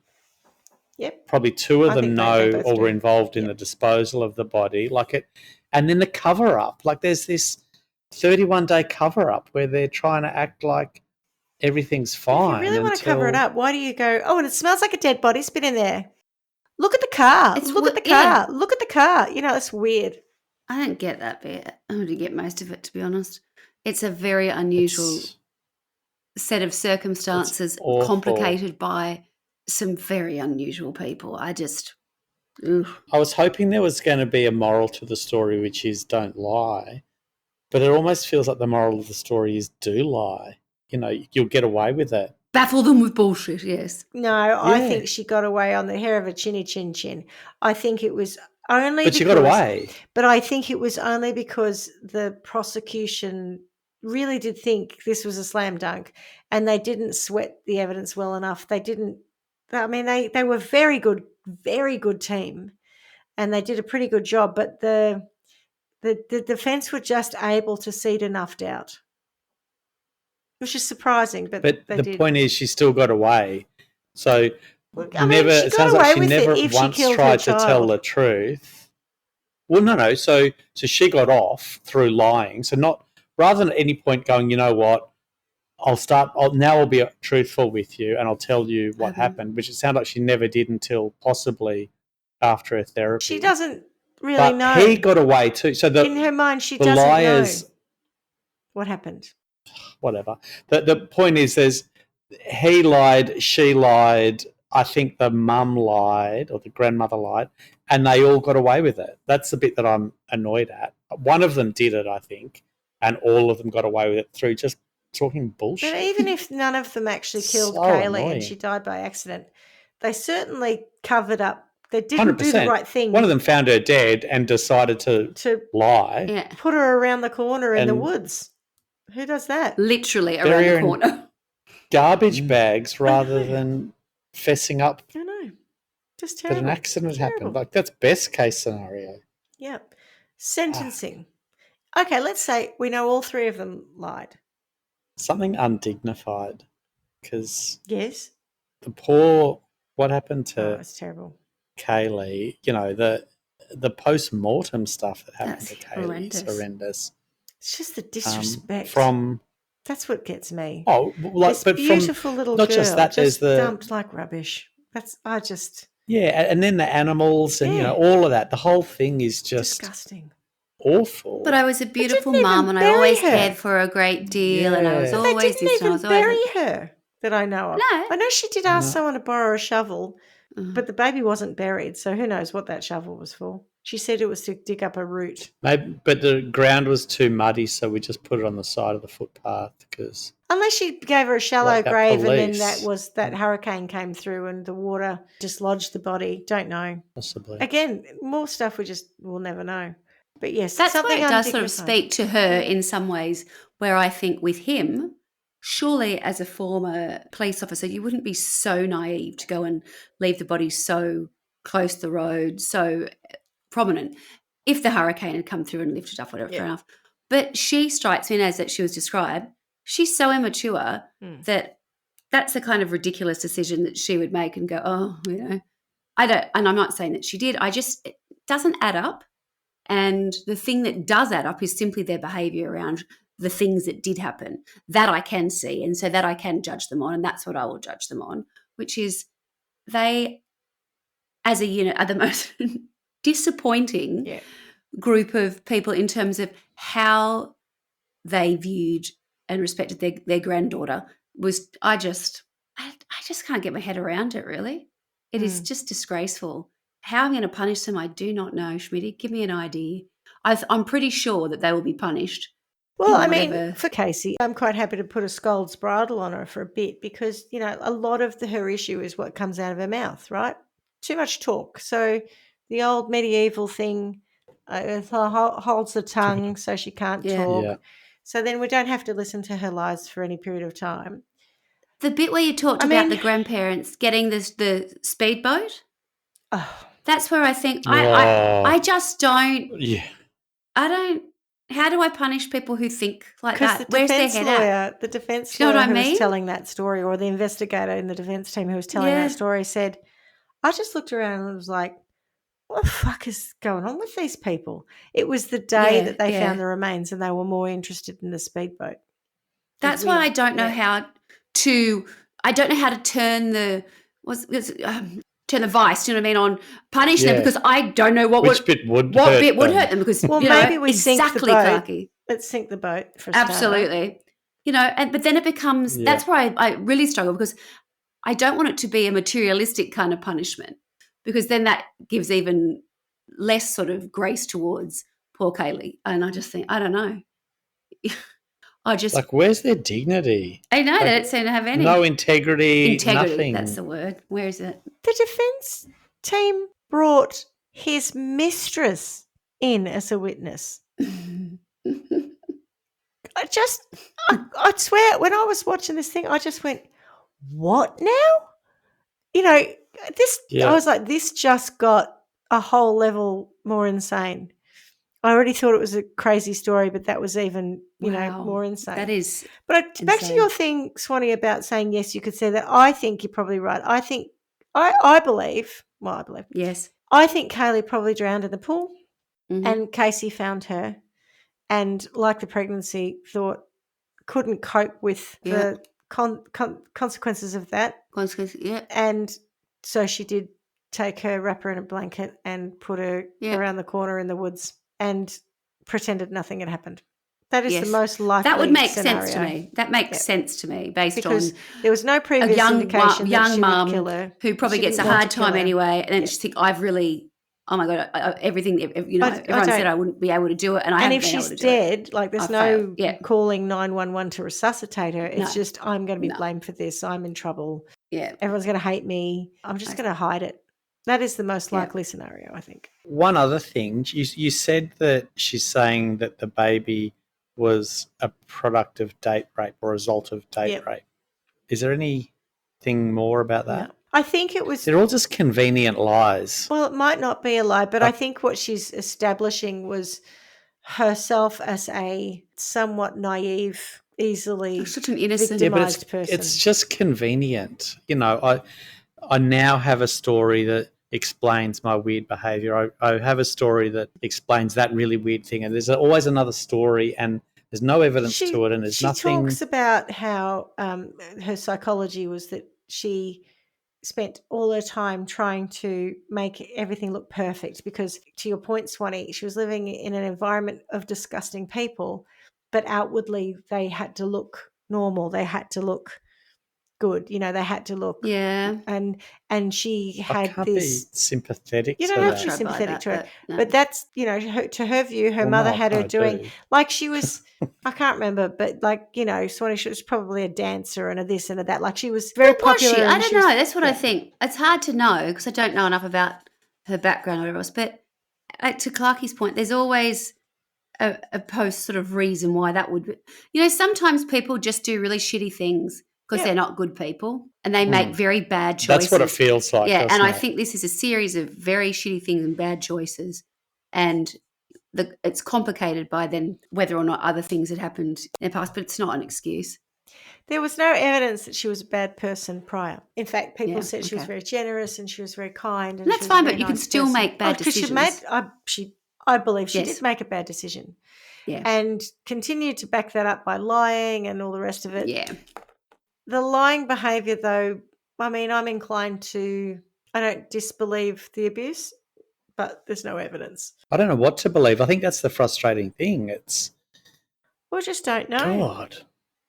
Yep. Probably two of them know or were involved in the disposal of the body. And then the cover up. Like there's this 31-day cover up where they're trying to act like everything's fine. If you really want to cover it up, why do you go, oh, and it smells like a dead body, spit in there. Look at the car. Look at the car. Look at the car. It's weird. I don't get that bit. I don't get most of it, to be honest. It's a very unusual set of circumstances, complicated by some very unusual people. I was hoping there was going to be a moral to the story, which is don't lie. But it almost feels like the moral of the story is do lie. You'll get away with it. Baffle them with bullshit, yes. No, I think she got away on the hair of a chinny chin chin. I think it was only because... But she got away. But I think it was only because the prosecution really did think this was a slam dunk and they didn't sweat the evidence well enough. They didn't... I mean, they were very good team and they did a pretty good job, but the defence were just able to seed enough doubt, which is surprising. But the point is she still got away. So it sounds like she never once tried to tell the truth. Well, no. So she got off through lying. So rather than at any point going, you know what, I'll be truthful with you and I'll tell you what happened, which it sounded like she never did until possibly after her therapy. She doesn't really know. He got away too. So in her mind, she doesn't know what happened. Whatever. The point is he lied, she lied, I think the mum lied or the grandmother lied, and they all got away with it. That's the bit that I'm annoyed at. One of them did it, I think, and all of them got away with it through just talking bullshit. But even if none of them actually killed Caylee and she died by accident, they certainly covered up. They didn't 100%. Do the right thing. One of them found her dead and decided to lie. Yeah. Put her around the corner in the woods. Who does that? Literally around Bury her the in corner. garbage bags rather than fessing up I know. Just that terrible. an accident Terrible. happened. Like, that's best case scenario. Yep. Sentencing. Okay, let's say we know all three of them lied. Something undignified, because Yes. the poor, what happened Oh, to it's terrible. Caylee, the post-mortem stuff that happened That's to Caylee is horrendous. horrendous. It's just the disrespect. From That's what gets me. this this beautiful little not girl just that, there's the dumped like rubbish. and then the animals and Yeah. all of that. The whole thing is just disgusting. awful. But I was a beautiful didn't mum even and I bury always her. cared for her a great deal and I was Yeah. They always didn't this and I even was always bury her that I know of. No. I know she did ask No. someone to borrow a shovel, Mhm. but the baby wasn't buried, so who knows what that shovel was for. She said it was to dig up a root. Maybe, but the ground was too muddy, so we just put it on the side of the footpath because Unless she gave her a shallow Like that grave and then police. that hurricane came through and the water dislodged the body. Don't know. possibly. Again, more stuff we'll never know. But yes, That's something where it does sort of undignified. speak to her in some ways, where I think with him, surely as a former police officer, you wouldn't be so naive to go and leave the body so close to the road, so prominent. If the hurricane had come through and lifted up, whatever, fair enough. But she strikes me as that she was described. She's so immature that that's the kind of ridiculous decision that she would make and go, oh, I don't, and I'm not saying that she did. It doesn't add up. And the thing that does add up is simply their behaviour around the things that did happen. That I can see, and so that I can judge them on, and that's what I will judge them on, which is they, as a unit, are the most disappointing group of people in terms of how they viewed and respected their granddaughter. I just can't get my head around it, really. It is just disgraceful. How I'm going to punish them, I do not know, Schmidty. Give me an idea. I'm pretty sure that they will be punished. Well, I mean, for Casey, I'm quite happy to put a scold's bridle on her for a bit because, a lot of her issue is what comes out of her mouth, right? Too much talk. So the old medieval thing, holds the tongue so she can't talk. Yeah. So then we don't have to listen to her lies for any period of time. The bit where you talked about the grandparents getting the speedboat, that's where I think I just don't. Yeah. I don't. How do I punish people who think like that? The Where's their defense head lawyer, at? the defense You know lawyer what I who mean? was telling that story, or the investigator in the defense team who was telling that story, said, I just looked around and was like, what the fuck is going on with these people? It was the day that they found the remains and they were more interested in the speedboat. That's why I don't know how to. I don't know how to turn the turn the vice. You know what I mean? On punish them because I don't know what bit would hurt them because maybe we exactly, sink the boat. Clarky. Let's sink the boat for a start. Absolutely. But then it becomes. That's where I really struggle because I don't want it to be a materialistic kind of punishment because then that gives even less sort of grace towards poor Caylee. And I just think, I don't know. Where's their dignity? I know they don't seem to have any. No integrity, nothing. That's the word. Where is it? The defense team brought his mistress in as a witness. I swear, when I was watching this thing, I just went, what now? I was like, this just got a whole level more insane. I already thought it was a crazy story, but that was even, more insane. That is. But back to your thing, Swanny, about saying, yes, you could say that. I think you're probably right. I think, I believe. Yes. I think Caylee probably drowned in the pool and Casey found her and, like the pregnancy, couldn't cope with the consequences of that. And so she did take her, wrap her in a blanket and put her around the corner in the woods and pretended nothing had happened. That is the most likely That would make scenario. sense to me. That makes sense to me because on there was no previous indication that she would kill her. Who probably gets a hard time anyway, and then she think I've really, oh my God, everything. Everyone said I wouldn't be able to do it, and I haven't if been she's able to do dead, it. like there's no calling 911 to resuscitate her. It's just I'm going to be blamed for this. I'm in trouble. Yeah, everyone's going to hate me. I'm just going to hide it. That is the most likely scenario, I think. One other thing, you said that she's saying that the baby was a product of date rape or a result of date rape. Is there anything more about that? No. I think it was... They're all just convenient lies. Well, it might not be a lie, but I think what she's establishing was herself as a somewhat naive, easily such an innocent, victimized person. It's just convenient. You know, I now have a story that explains my weird behaviour. I have a story that explains that really weird thing, and there's always another story, and there's no evidence to it, and there's nothing. She talks about how her psychology was that she spent all her time trying to make everything look perfect because, to your point, Swanny, she was living in an environment of disgusting people, but outwardly they had to look normal. They had to look good. You know, they had to look... Yeah. And she had I can't this... be sympathetic to You don't have to be that. sympathetic to her. No. But that's, you know, to her view, her mother had her doing... Like she was... I can't remember, but like, you know, Swanny, she was probably a dancer and a this and a that. Like she was very popular. Was she? I don't know. That's what I think. It's hard to know because I don't know enough about her background or whatever else. But to Clarky's point, there's always a post sort of reason why that would be. You know, sometimes people just do really shitty things because they're not good people and they make very bad choices. That's what it feels like. Yeah, and I think this is a series of very shitty things and bad choices. And it's complicated by then whether or not other things had happened in the past, but it's not an excuse. There was no evidence that she was a bad person prior. In fact, people said she was very generous and she was very kind. And that's fine, but you can still make bad decisions. I believe she did make a bad decision. Yeah. And continued to back that up by lying and all the rest of it. Yeah. The lying behaviour, though, I mean, I'm inclined to... I don't disbelieve the abuse, but there's no evidence. I don't know what to believe. I think that's the frustrating thing. We just don't know. God.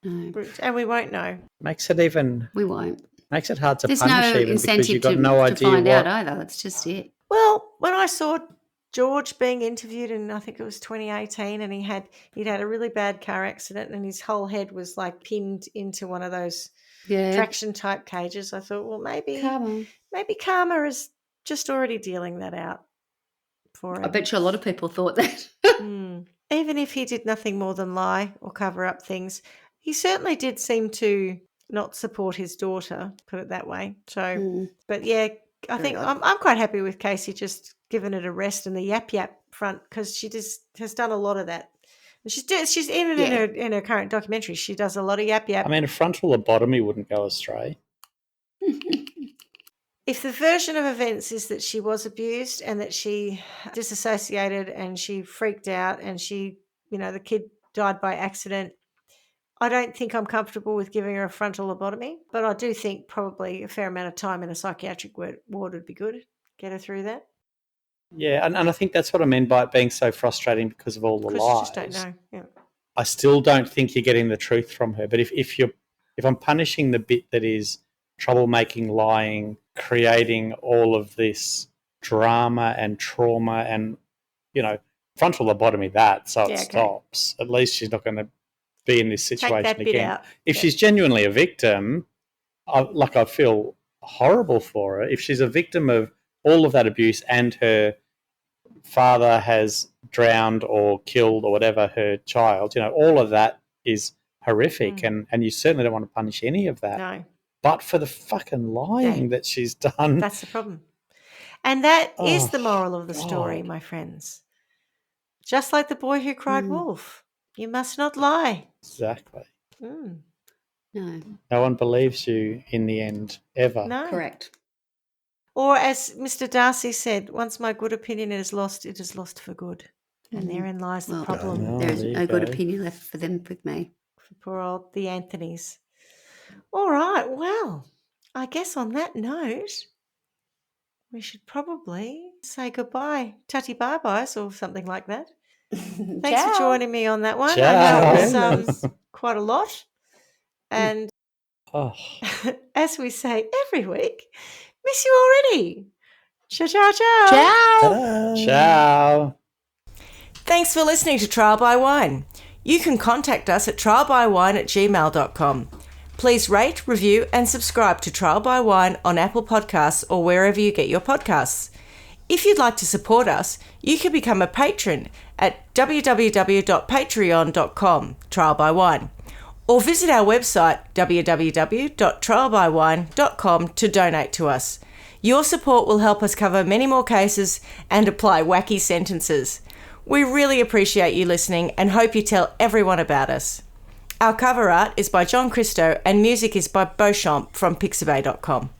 No. And we won't know. Makes it even... We won't. Makes it hard to There's punish no even because you've got incentive no idea to find what... out either. That's just it. Well, when I saw George being interviewed in, I think it was 2018, and he'd had a really bad car accident and his whole head was like pinned into one of those traction type cages, I thought, well, maybe Karma is just already dealing that out for him. I bet you a lot of people thought that. Even if he did nothing more than lie or cover up things, he certainly did seem to not support his daughter, put it that way. So, but yeah, I think I'm quite happy with Casey just giving it a rest in the yap front because she just has done a lot of that. And she's in it in her current documentary. She does a lot of yap. I mean, a frontal lobotomy wouldn't go astray. If the version of events is that she was abused and that she disassociated and she freaked out and she, you know, the kid died by accident, I don't think I'm comfortable with giving her a frontal lobotomy, but I do think probably a fair amount of time in a psychiatric ward would be good. Get her through that. Yeah, and I think that's what I mean by it being so frustrating because of all the lies. You just don't know. Yeah. I still don't think you're getting the truth from her. But if I'm punishing the bit that is troublemaking, lying, creating all of this drama and trauma and, you know, frontal lobotomy it stops. At least she's not going to be in this situation again. If she's genuinely a victim, I feel horrible for her. If she's a victim of all of that abuse and her father has drowned or killed or whatever her child, you know, all of that is horrific and you certainly don't want to punish any of that. No. But for the fucking lying that she's done. That's the problem. And that is the moral of the story, my friends. Just like the boy who cried wolf. You must not lie. Exactly. No. No one believes you in the end, ever. No. Correct. Or as Mr. Darcy said, once my good opinion is lost, it is lost for good. And therein lies the problem. There is no good opinion left for them with me. For poor old the Anthonys. All right, well, I guess on that note, we should probably say goodbye. Tutty bye-byes or something like that. Thanks for joining me on that one. Ciao. I know it was quite a lot. And as we say every week, miss you already. Ciao, ciao, ciao. Ciao. Ciao. Thanks for listening to Trial by Wine. You can contact us at trialbywine@gmail.com. Please rate, review and subscribe to Trial by Wine on Apple Podcasts or wherever you get your podcasts. If you'd like to support us, you can become a patron at www.patreon.com, Trial by Wine, or visit our website www.trialbywine.com to donate to us. Your support will help us cover many more cases and apply wacky sentences. We really appreciate you listening and hope you tell everyone about us. Our cover art is by John Christo and music is by Beauchamp from Pixabay.com.